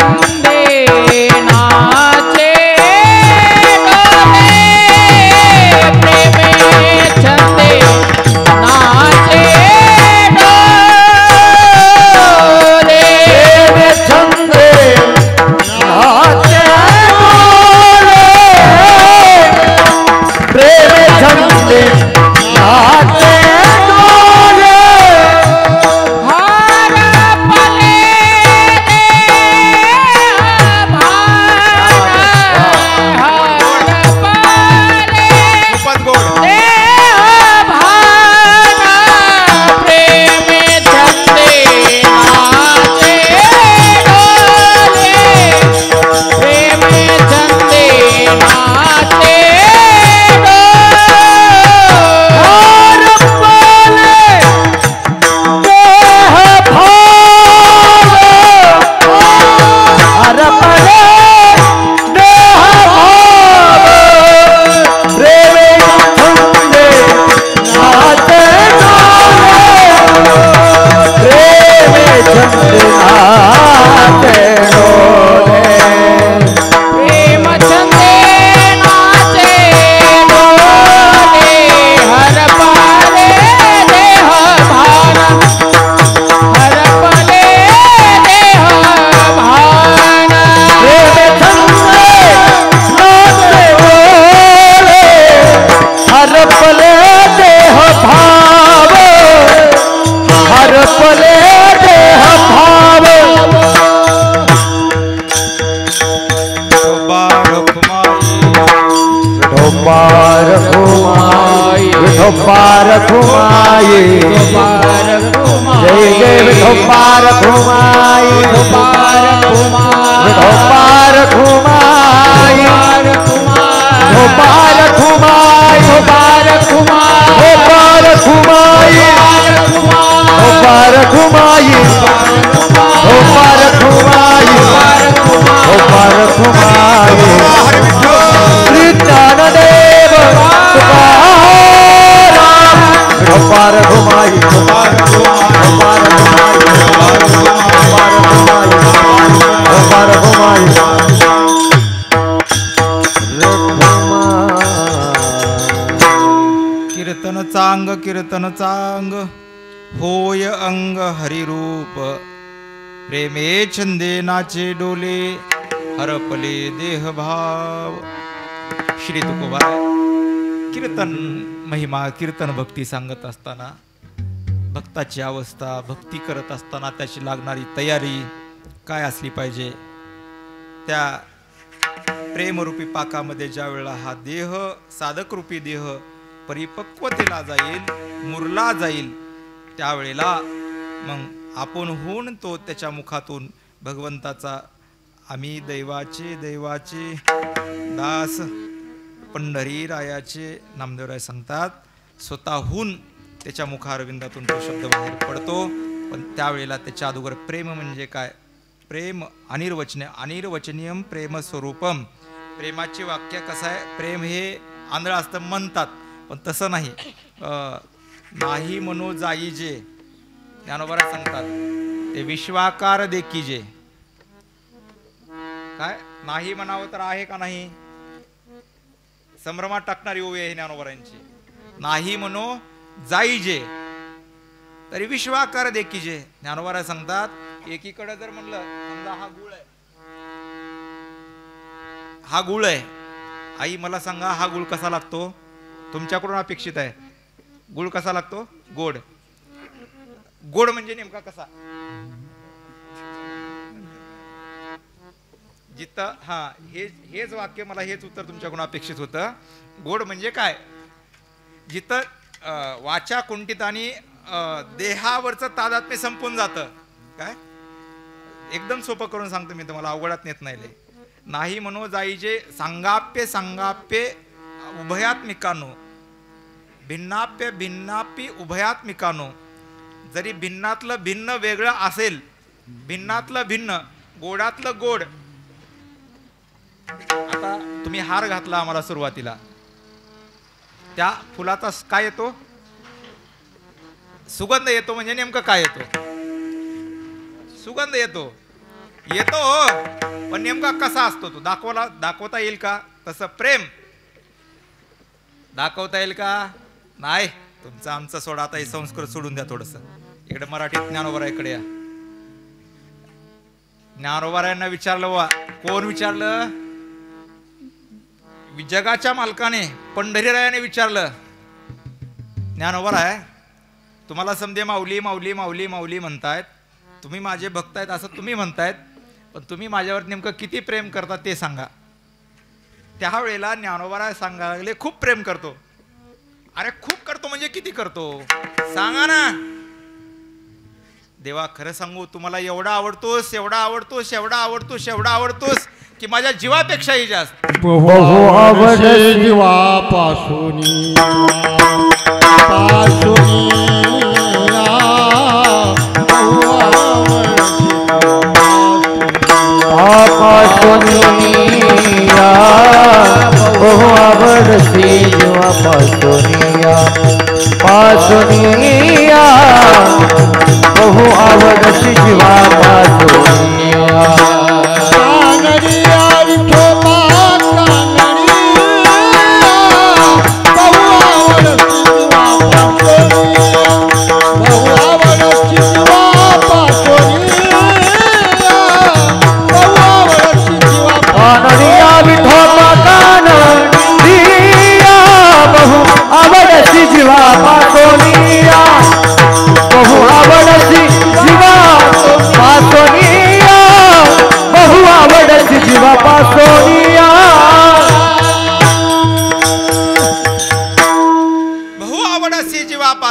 घुमाई चांग कीर्तन चांग होय अंग हरिरूप प्रेमे छंदे नाचे डोले हरपले देह भाव. श्री तुकोबा कीर्तन महिमा कीर्तन भक्ती सांगत असताना भक्ताची अवस्था भक्ती करत असताना त्याची लागणारी तयारी काय असली पाहिजे. त्या प्रेमरूपी पाकामध्ये ज्या वेळेला हा देह साधकरूपी देह परिपक्वतेला जाईल मुरला जाईल त्यावेळेला मग आपण होऊन तो त्याच्या मुखातून भगवंताचा आम्ही दैवाचे दास पंढरी रायाचे नामदेवराय सांगतात स्वतःहून त्याच्या मुखारविंदातून तो शब्द बाहेर पडतो. पण त्यावेळेला त्याच्या अगोदर प्रेम म्हणजे काय. प्रेम अनिर्वचनीयम प्रेम स्वरूपम. प्रेमाचे वाक्य कसं आहे. प्रेम हे आंधळ असतं म्हणतात पण तसं नाही. नाही म्हणू जाई जे ज्ञानोबा सांगतात ते विश्वाकार देखीजे. काय नाही म्हणावं तर आहे का नाही. संभ्रमात टाकणारी ओवी आहे ज्ञानोबरांची. नाही म्हणू जाई जे तरी विश्वाकार देखीजे. ज्ञानोबा सांगतात एकीकडे जर म्हणलं समजा हा गुळ आहे आई मला सांगा हा गुळ कसा लागतो. तुमच्याकडून अपेक्षित आहे. गुळ कसा लागतो. गोड. गोड म्हणजे नेमका कसा. जिथं हेच वाक्य मला हेच उत्तर तुमच्याकडून अपेक्षित होतं. गोड म्हणजे काय. जिथं वाचा कुंठित आणि देहावरचं तादात्म्य संपून जातं. काय एकदम सोपं करून सांगतो मी तुम्हाला अवघडात नेत नाही. नाही म्हणू जाईजे सांगाप्य उभयात्मिकानो भिन्नाप्य उभयात्मिकानो. जरी भिन्नातलं भिन्न वेगळं असेल भिन्नातलं भिन्न गोडातलं गोड. आता तुम्ही हार घातला आम्हाला सुरुवातीला त्या फुलाचा काय येतो सुगंध येतो. म्हणजे नेमकं काय येतो. सुगंध येतो पण नेमका कसा असतो तो दाखवता येईल का. तसं प्रेम दाखवता येईल का नाही. तुमचं आमचं सोडा. आता हे संस्कृत सोडून द्या थोडस. इकडे मराठीत ज्ञानोबराकडे या. ज्ञानोबरायांना विचारलं वा. कोण विचारलं. जगाच्या मालकाने पंढरीरायाने विचारलं. ज्ञानोबराय तुम्हाला समजे माऊली माऊली माऊली माऊली म्हणतायत. तुम्ही माझे भक्त आहेत असं तुम्ही म्हणतायत. पण तुम्ही माझ्यावर नेमकं किती प्रेम करता ते सांगा. त्यावेळेला ज्ञानोबराय सांगायला लागले खूप प्रेम करतो. अरे खूप करतो म्हणजे किती करतो सांगा ना. देवा खरं सांगू तुम्हाला एवढा आवडतोस की माझ्या जीवापेक्षाही जास्त. बहु आवडे जीवापासून बहु आवडसी जीवापासूनिया पासूनिया बहु आवडसी जीवापासूनिया.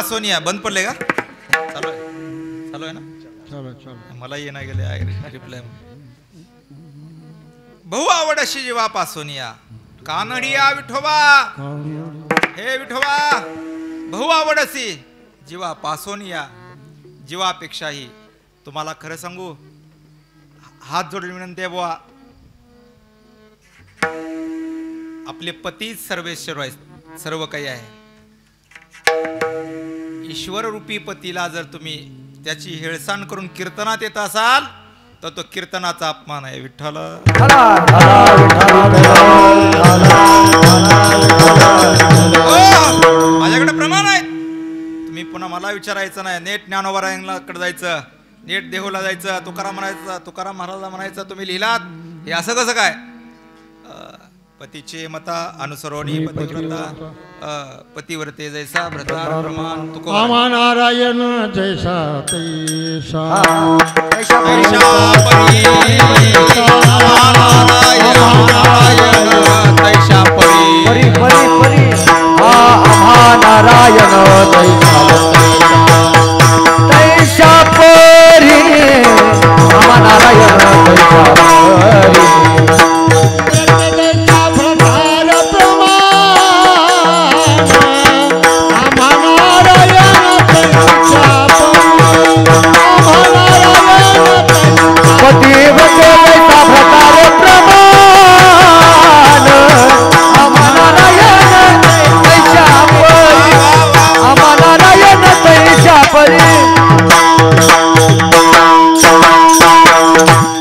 सोनिया बंद पडले का. चालू आहे ना. मला ये ना गेले रिप्लाय. बहु आवड अशी जीवा सोनिया कानडिया विठोबा. हे विठोबा बहु आवड अशी जीवा पासोनिया. जीवापेक्षाही तुम्हाला खरं सांगू हात जोडून विनंती आहे बुवा. आपले पतीच सर्वेश्वर आहेत सर्व काही आहे. ईश्वर रूपी पतीला जर तुम्ही त्याची हेळसांड करून कीर्तनात येत असाल तर तो कीर्तनाचा अपमान आहे. विठ्ठल माझ्याकडे प्रमाण आहेत. मला विचारायचं नाही, नेट ज्ञानोबारायांकडे जायचं, नेट देहूला जायचं, तुकाराम महाराजला म्हणायचं तुम्ही लिहिलात हे असं कसं काय? पतीचे मता अनुसरोणी पतिव्रता पतिव्रते जैसा भ्रतार प्रमाण तुकोबार. आमा नारायण जैसा तैसा तैशा परी नारायण तैशा परी परी परी परी आम्हा नारायण तैसा परी आम्हा नारायण तैसा परी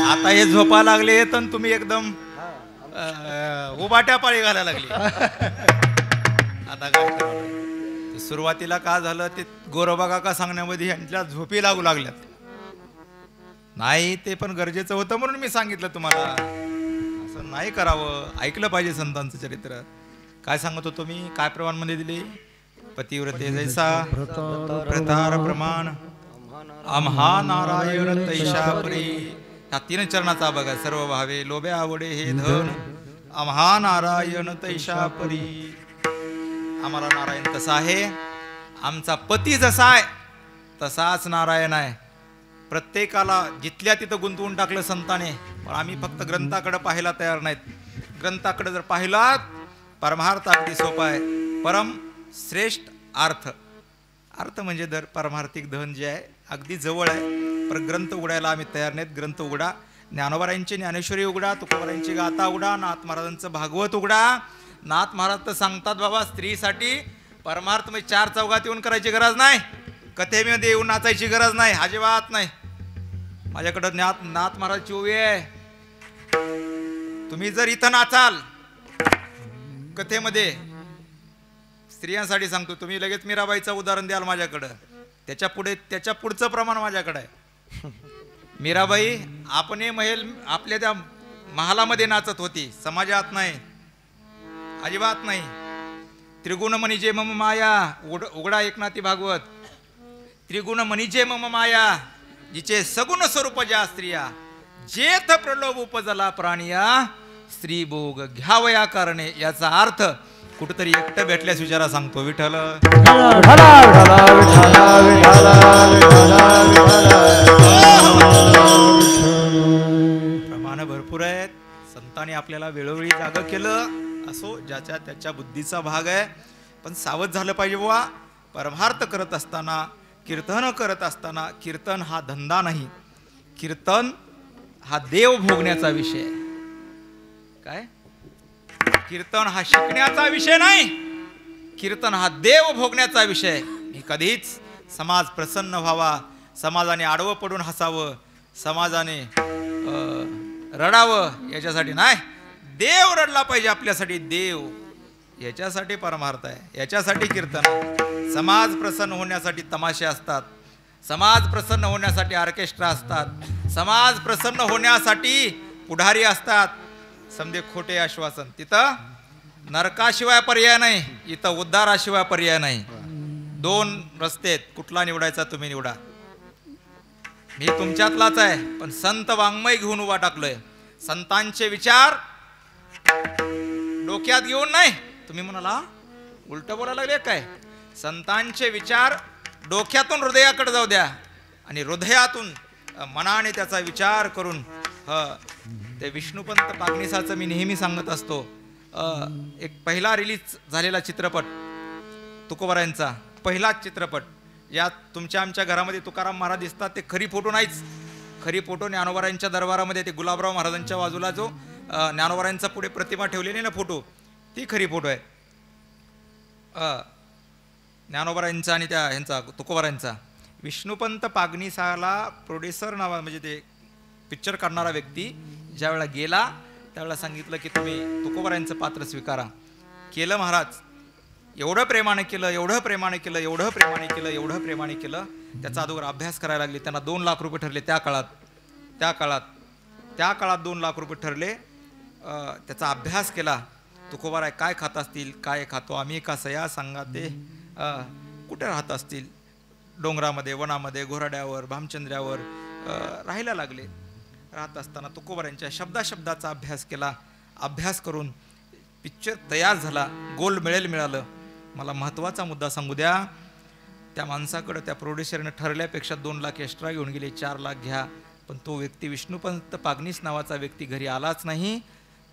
आता हे झोपा लागले तर तुम्ही एकदम उबाट्या पाळी घालायला लागली. आता काय करावं? सुरुवातीला का झालं ते गोरोबा काका सांगण्यामध्ये यांच्या झोपी लागू लागल्यात. नाही ते पण गरजेचं होतं म्हणून मी सांगितलं तुम्हाला. असं नाही करावं, ऐकलं पाहिजे संतांचं चरित्र. काय सांगत होतो मी, काय प्रमाणमध्ये दिले? पतिव्रते जैसा प्रतार प्रमाण आम्हा नारायण तैशा परी. ह्या 3 चरणाचा बघा. सर्व भावे लोभे आवडे हे धन आम्हा नारायण तैशा परी. आम्हाला नारायण तसा आहे, आमचा पती जसा आहे तसाच नारायण आहे. प्रत्येकाला जिथल्या तिथं गुंतवून टाकलं संताने, पण आम्ही फक्त ग्रंथाकडे पाहायला तयार नाहीत. ग्रंथाकडे जर पाहिलात परमार्थ अगदी सोपा आहे. परम श्रेष्ठ अर्थ, अर्थ म्हणजे दर परमार्थिक धन जे आहे अगदी जवळ आहे. पण ग्रंथ उघडायला आम्ही तयार नाहीत. ग्रंथ उघडा, ज्ञानोबारायांची ज्ञानेश्वरी उघडा, तुकोबारायांची गाथा उघडा, नाथ महाराजांचं भागवत उघडा. नाथ महाराज तर सांगतात बाबा स्त्रीसाठी परमार्थ म्हणजे 4 चौघात येऊन करायची गरज नाही, कथेमध्ये येऊन नाचायची गरज नाही, अजिबात नाही. माझ्याकडं नाथ महाराजची ओवी आहे. तुम्ही जर इथं नाचाल कथेमध्ये, स्त्रियांसाठी सांगतो, तुम्ही लगेच मीराबाईचं उदाहरण द्याल माझ्याकडं, त्याच्या पुढचं प्रमाण माझ्याकडे आहे. मीराबाई आपणे महल आपल्या त्या महालामध्ये नाचत होती, समाजात नाही, अजिबात नाही. त्रिगुण मनिजे मम माया उघडा एकनाथी भागवत. त्रिगुण मनिजे मम माया जिचे सगुण स्वरूप ज्या स्त्रिया जेथ प्रलोभ उपजला प्राणिया स्त्री भोग घ्यावया करणे. याचा अर्थ कुठेतरी एकटं भेटल्यास विचारा सांगतो. विठ्ठल प्रमाण भरपूर आहेत. संतांनी आपल्याला वेळोवेळी जाग केलं असो, ज्याच्या त्याच्या बुद्धीचा भाग आहे. पण सावध झालं पाहिजे बुवा. परमार्थ करत असताना, कीर्तन करत असताना, कीर्तन हा धंदा नाही, कीर्तन हा देव भोगण्याचा विषय आहे. काय? कीर्तन हा शिकण्याचा विषय नाही, कीर्तन हा देव भोगण्याचा विषय. मी कधीच समाज प्रसन्न व्हावा, समाजाने आडवं पडून हसावं, समाजाने रडावं याच्यासाठी नाही. देव रडला पाहिजे आपल्यासाठी, देव याच्यासाठी परमार्थ आहे, याच्यासाठी कीर्तन आहे. समाज प्रसन्न होण्यासाठी तमाशे असतात, समाज प्रसन्न होण्यासाठी ऑर्केस्ट्रा असतात, समाज प्रसन्न होण्यासाठी पुढारी असतात. समजे खोटे आश्वासन. तिथं नरकाशिवाय पर्याय नाही, इथं उद्धाराशिवाय पर्याय नाही. 2 रस्ते आहेत, कुठला निवडायचा तुम्ही निवडा. मी तुमच्यातलाच आहे, पण संत वाङ्मय घेऊन उभा टाकलोय. संतांचे विचार डोक्यात घेऊन नाही. तुम्ही म्हणाला उलट बोलायला लागले काय? संतांचे विचार डोक्यातून हृदयाकडे जाऊ द्या आणि हृदयातून मनाने त्याचा विचार करून. ते विष्णुपंत पागणीसाचं मी नेहमी सांगत असतो. एक पहिला रिलीज झालेला चित्रपट तुकोबारायांचा, पहिलाच चित्रपट. यात तुमच्या आमच्या घरामध्ये तुकाराम महाराज दिसतात, ते खरी फोटो नाहीच. खरी फोटो ज्ञानोबारायांच्या दरबारामध्ये ते गुलाबराव महाराजांच्या बाजूला जो ज्ञानोबारायांचा पुढे प्रतिमा ठेवलेली ना फोटो, ती खरी फोटो आहे. ज्ञानोबारायांचा आणि त्या ह्यांचा तुकोबारायांचा. विष्णुपंत पागणीसाला प्रोड्युसर नावा म्हणजे ते पिक्चर काढणारा व्यक्ती ज्यावेळेला गेला त्यावेळेला सांगितलं की तुम्ही तुकोबारायांचं पात्र स्वीकारा. केलं महाराज. एवढं प्रेमाने केलं, एवढं प्रेमाने केलं, एवढं प्रेमाने केलं, एवढं प्रेमाने केलं. त्याचा अगोदर अभ्यास करायला लागले. त्यांना 2 लाख रुपये ठरले त्या काळात 2 लाख रुपये ठरले. त्याचा अभ्यास केला. तुकोबाराय काय खात असतील, काय खातो आम्ही, कसया सांगा ते, कुठे राहत असतील, डोंगरामध्ये, वनामध्ये, घोराड्यावर, भामचंद्र्यावर राहायला लागले. राहत असताना तुकोबारायांच्या शब्दाचा अभ्यास केला. अभ्यास करून पिक्चर तयार झाला. गोल्ड मेडल मिळालं. मला महत्त्वाचा मुद्दा सांगू द्या. त्या माणसाकडं त्या प्रोड्युसरने ठरल्यापेक्षा 2 लाख एक्स्ट्रा घेऊन गेले. 4 लाख घ्या. पण तो व्यक्ती विष्णुपंत पागनीस नावाचा व्यक्ती घरी आलाच नाही.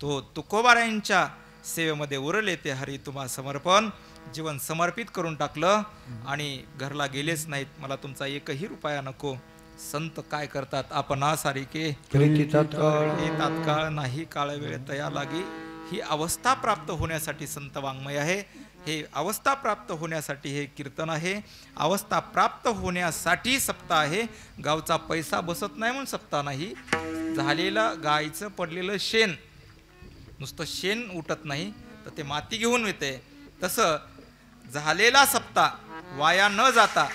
तो तुकोबारायांच्या सेवेमध्ये उरले. ते हरी तुम्हा समर्पण जीवन समर्पित करून टाकलं आणि घरला गेलेच नाहीत. मला तुमचा एकही रुपया नको. संत काय करतात, आपण सारिके तात्काळ नाही काळ वेळ तया लागी. ही अवस्था प्राप्त होण्यासाठी संत वाङ्मय आहे. हे अवस्था प्राप्त होण्यासाठी हे कीर्तन आहे. अवस्था प्राप्त होण्यासाठी सप्ताह आहे. गावचा पैसा बसत नाही म्हणून सप्ताह नाही. झालेलं गायचं पडलेलं शेण, नुसतं शेण उठत नाही तर ते माती घेऊन येते. तसं झालेला सप्ताह वाया न जाता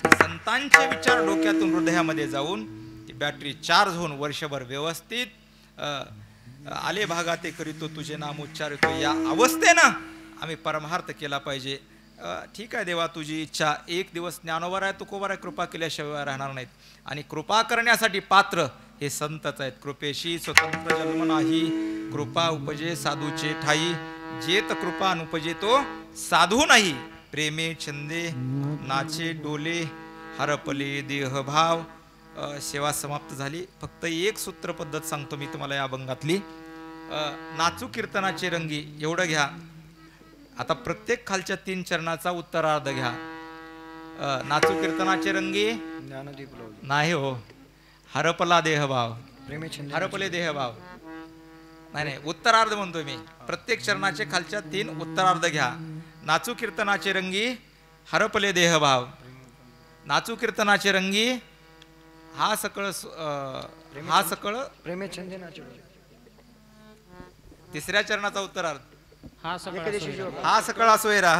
संतांचे विचार डोक्यातून हृदयामध्ये जाऊन ती बॅटरी चार्ज होऊन वर्षभर व्यवस्थित आले भागाते करीतो तुझे नाम उच्चारितो, या अवस्थेनं आम्ही परमार्थ केला पाहिजे. ठीक आहे देवा, तुझी इच्छा. एक दिवस ज्ञानोबाराय तुकोबाराय कृपा केल्याशिवाय राहणार नाहीत. आणि कृपा करण्यासाठी पात्र हे संतच आहेत. कृपेशी स्वतंत्र जन्म नाही, कृपा उपजे साधूचे ठाई. जेत कृपा अनुपजे तो साधू नाही. प्रेमे छंदे नाचे डोले हरपले देहभाव. सेवा समाप्त झाली. फक्त एक सूत्र पद्धत सांगतो मी तुम्हाला या अभंगातली. नाचू कीर्तनाचे रंगी एवढं घ्या. आता प्रत्येक खालच्या 3 चरणाचा उत्तरार्ध घ्या. नाचू कीर्तनाचे रंगी नाही हो, हरपला देहभाव, हरपले देहभाव नाही, उत्तरार्ध म्हणतोय मी. प्रत्येक चरणाचे खालच्या 3 उत्तरार्ध घ्या. नाचू कीर्तनाचे रंगी हरपले देहभाव. नाचू कीर्तनाचे रंगी हा सकळ तिसऱ्या चरणाचा उत्तरार्ध हा सकळ असोयरा.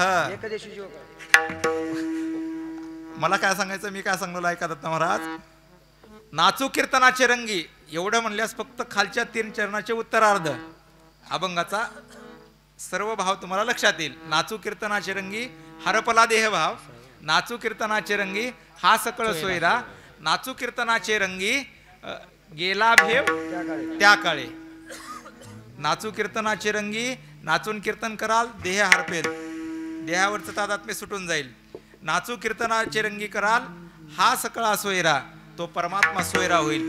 मला काय सांगायचं, मी काय सांगलो ऐका दत्त महाराज. नाचू कीर्तनाचे रंगी एवढं म्हणल्यास फक्त खालच्या 3 चरणाचे उत्तरार्ध अभंगाचा सर्व भाव तुम्हाला लक्षात येईल. नाचू कीर्तनाचे रंगी हरपला देहभाव. नाचू कीर्तनाचे रंगी हा सकळ सोयरा. नाचू कीर्तनाचे रंगी गेला भेव त्या काळे. नाचू कीर्तनाचे रंगी नाचून कीर्तन कराल देह हरपेल, देहावरचं तादात्म्य सुटून जाईल. नाचू कीर्तनाचे रंगी कराल हा सकळा सोयरा, तो परमात्मा सोयरा होईल.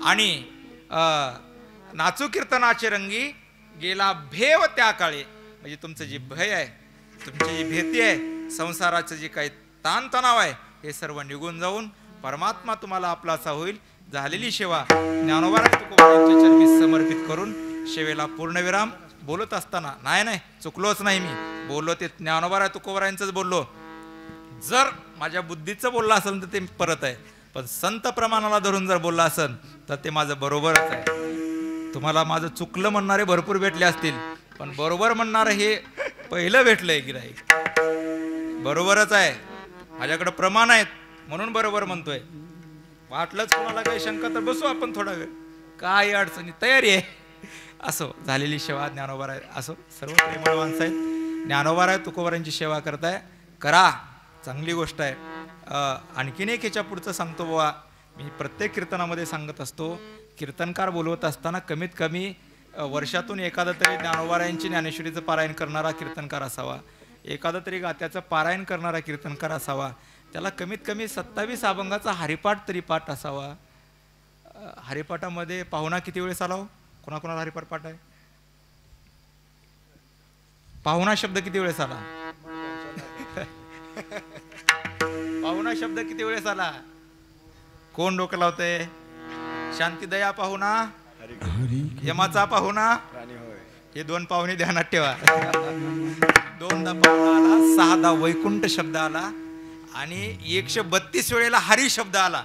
आणि नाचू कीर्तनाचे रंगी गेला भेव त्या काळे, म्हणजे तुमचं जे भय आहे, तुमची जी भीती आहे, संसाराचं जे काही ताणतणाव आहे, हे सर्व निघून जाऊन परमात्मा तुम्हाला आपलासा होईल. झालेली सेवा ज्ञानोबाराय तुकोबारायांच्या चरणी समर्पित करून सेवेला पूर्णविराम. बोलत असताना नाही चुकलोच नाही, मी बोललो ते ज्ञानोबाराय तुकोबारायांचंच बोललो. जर माझ्या बुद्धीचं बोललं असेल तर ते परत आहे, पण संत प्रमाणाला धरून जर बोलला असेल तर ते माझं बरोबरच आहे. तुम्हाला माझं चुकलं म्हणणारे भरपूर भेटले असतील, पण बरोबर म्हणणारं हे पहिलं भेटलंय की नाही. बरोबरच आहे, माझ्याकडे प्रमाण आहेत म्हणून बरोबर म्हणतोय. वाटलंच कोणाला काही शंका तर बसू आपण थोडा वेळ, काही अडचणी तयारी आहे. असो, झालेली सेवा ज्ञानोबाराय असो, सर्व प्रेमळ माणसं आहेत. ज्ञानोबाराय तुकोबारायांची सेवा करताय, करा, चांगली गोष्ट आहे. आणखीन एक ह्याच्या पुढचं सांगतो बुवा, मी प्रत्येक कीर्तनामध्ये सांगत असतो, कीर्तनकार बोलवत असताना कमीत कमी वर्षातून एखादा तरी ज्ञानोबारायांची ज्ञानेश्वरीचं पारायण करणारा कीर्तनकार असावा, एखादा तरी गात्याचं पारायण करणारा कीर्तनकार असावा, त्याला कमीत कमी 27 अभंगाचा हरिपाठ तरी पाठ असावा. हरिपाठामध्ये पाहुणा किती वेळेस आला हो? कोणाकोणाला हरिपाठ पाठ आहे? पाहुणा शब्द किती वेळेस आला? पाहुणा शब्द किती वेळेस आला? कोण डोकं लावतंय? शांती दया पाहुणा, यमाचा पाहुणा, हे 2 पाहुणे ध्यानात ठेवा. 2दा पाहुणा आला, 6दा वैकुंठ शब्द आला आणि 132 वेळेला हरी शब्द आला.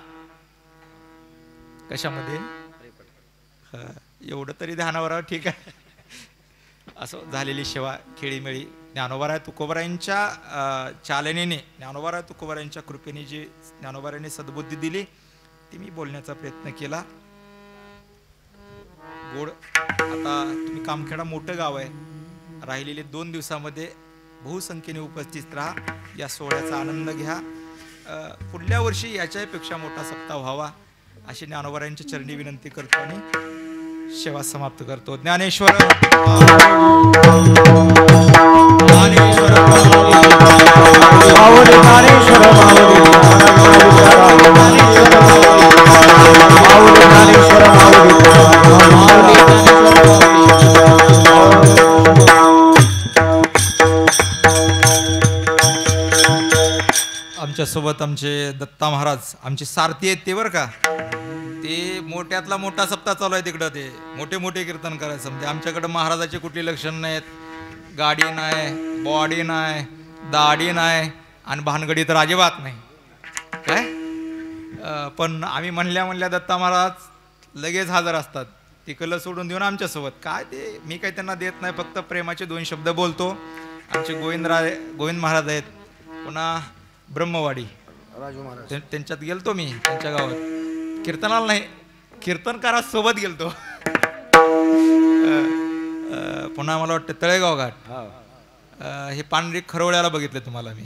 कशामध्ये? एवढं तरी ध्यानावर, ठीक आहे. असं झालेली सेवा खेळीमेळी ज्ञानोबाराय तुकोबारायांच्या चालनेने, ज्ञानोबाराय तुकोबारायांच्या कृपेने जी ज्ञानोबारायांनी सद्बुद्धी दिली ती मी बोलण्याचा प्रयत्न केला. गोड आता तुम्ही कामखेडा मोठं गाव आहे, राहिलेले 2 दिवसामध्ये बहुसंख्येने उपस्थित राहा, या सोहळ्याचा आनंद घ्या. पुढल्या वर्षी याच्यापेक्षा मोठा सप्ताह व्हावा अशी ज्ञानोबारायांच्या चरणी विनंती करतो आणि सेवा समाप्त करतो. ज्ञानेश्वर आमच्यासोबत आमचे दत्ता महाराज आमचे सारथी आहेत ते बरं का, ते मोठ्यातला मोठा सप्ताह चालू आहे तिकडं, ते मोठे मोठे कीर्तन करायचं. म्हणजे आमच्याकडं महाराजाचे कुठली लक्षण नाहीत, गाडी नाही, बॉडी नाही, दाढी नाही आणि भानगडी तर अजिबात नाही काय. पण आम्ही म्हणल्या दत्ता महाराज लगेच हजर असतात, तिकडलं सोडून देऊन आमच्यासोबत. काय ते मी काही त्यांना देत नाही, फक्त प्रेमाचे 2 शब्द बोलतो. आमचे गोविंद महाराज आहेत, पुन्हा ब्रह्मवाडी त्यांच्यात गेलतो मी, त्यांच्या गावात कीर्तनाला नाही, कीर्तनकारासोबत गेलतो. पुन्हा मला वाटतं तळेगाव घाट, हे पांढरी खरवड्याला बघितले तुम्हाला मी,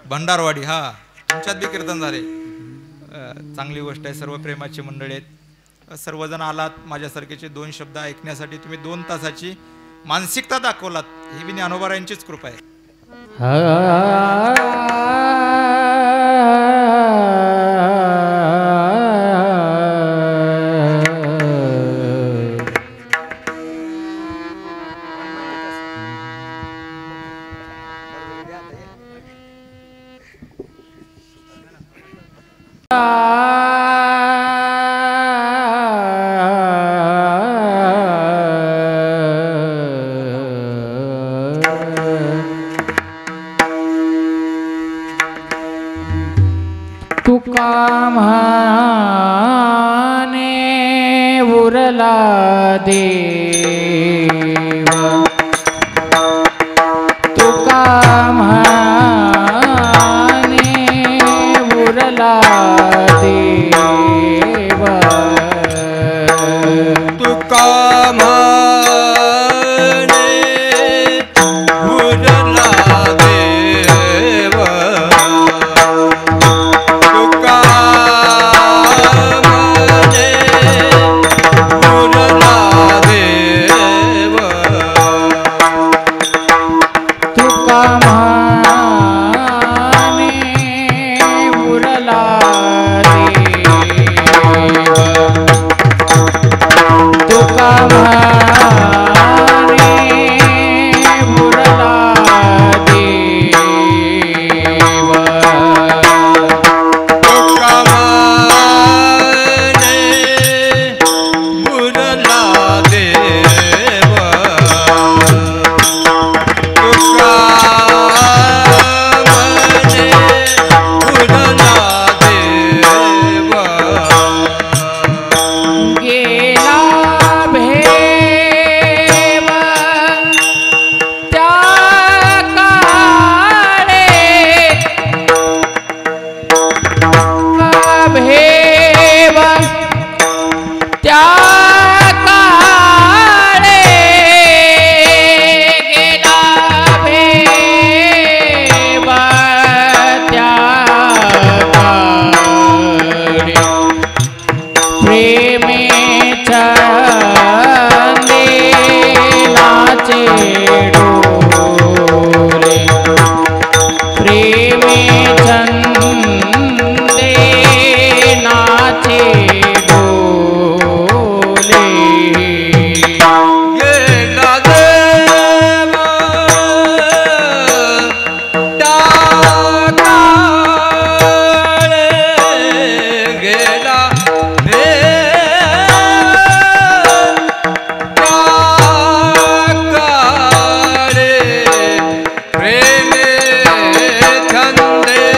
भंडारवाडी, हा तुमच्यात बी कीर्तन झाले. चांगली गोष्ट आहे, सर्व प्रेमाची मंडळी आहेत, सर्वजण आलात माझ्यासारखेचे 2 शब्द ऐकण्यासाठी. तुम्ही 2 तासाची मानसिकता दाखवलात, ही बी ज्ञानोबारायांचीच कृपा आहे. तुका म्हणे उरला देव, तुका म्हणे उरला देव, तुका म्हणे उरला देव, तुका म्हणे उरला देव, तुका म्हणे उरला देव, तुका म्हणे उरला देव, तुका म्हणे उरला देव, तुका म्हणे उरला देव, गेला भेव त्या काळे, भेव त्या काळे, गेला भेव त्या काळे, प्रेमे छंदे नाचे डोले, प्रेमे छंदे नाचे डोले, गेला देव त्या काळे, गेला प्रेमे छंदे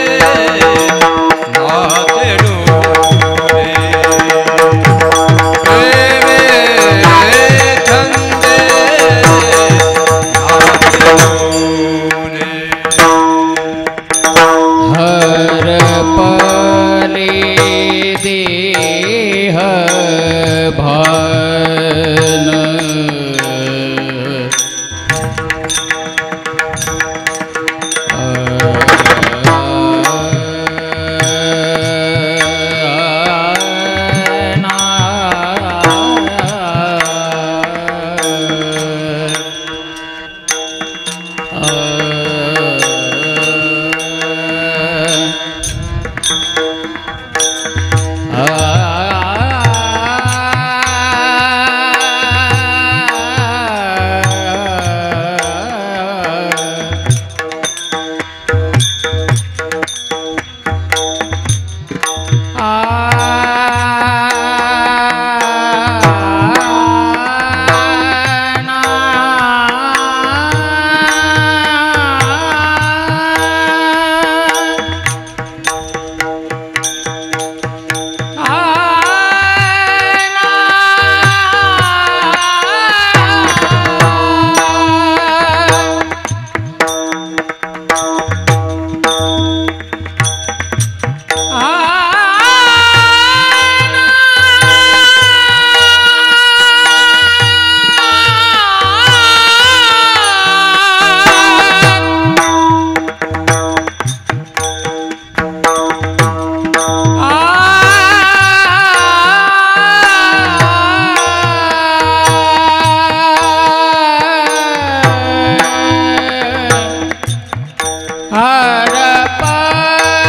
हरपले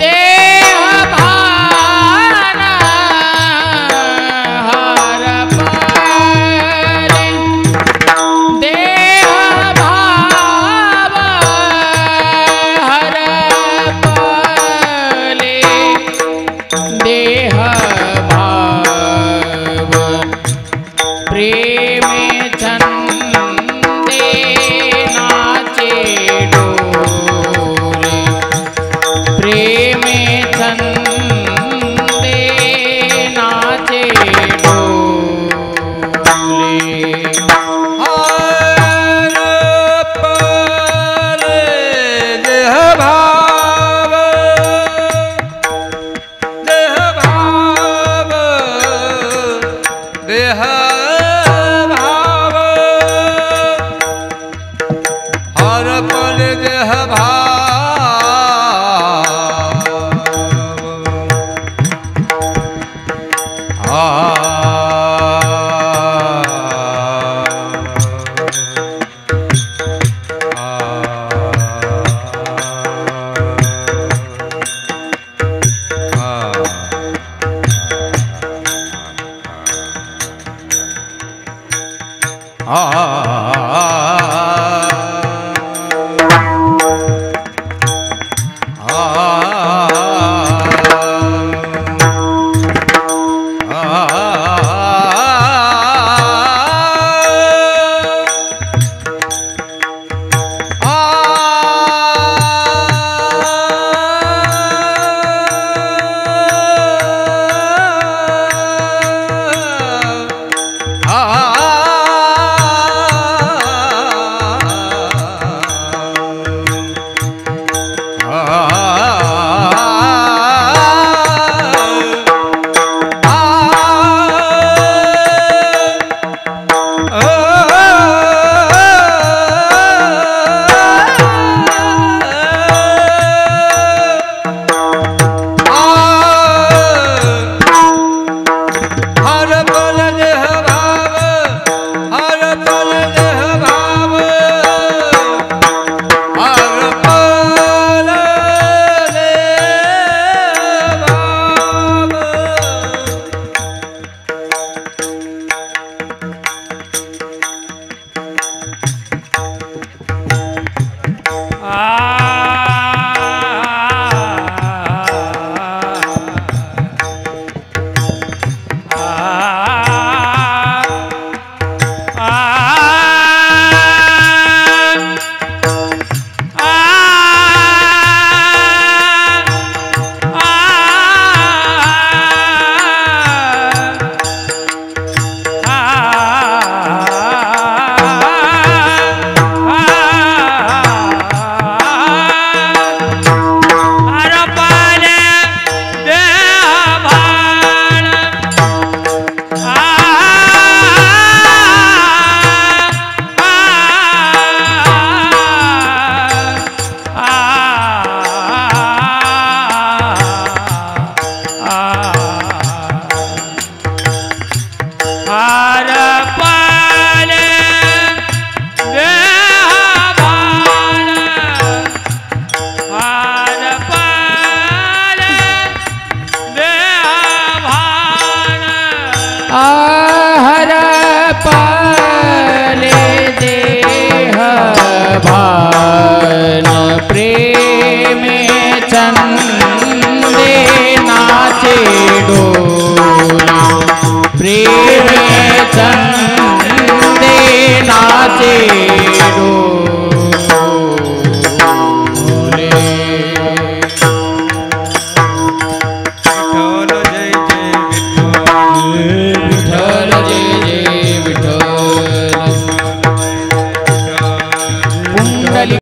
देह भान हरपले देह भाव हरपले देह भाव प्रेम छंदे नाचे डोले प्रेम छंदे नाचे डोले हरपले देह भाव देह भाव हरपले देह भान प्रेम चंदे नाचे डोला प्रेम चंदे नाचे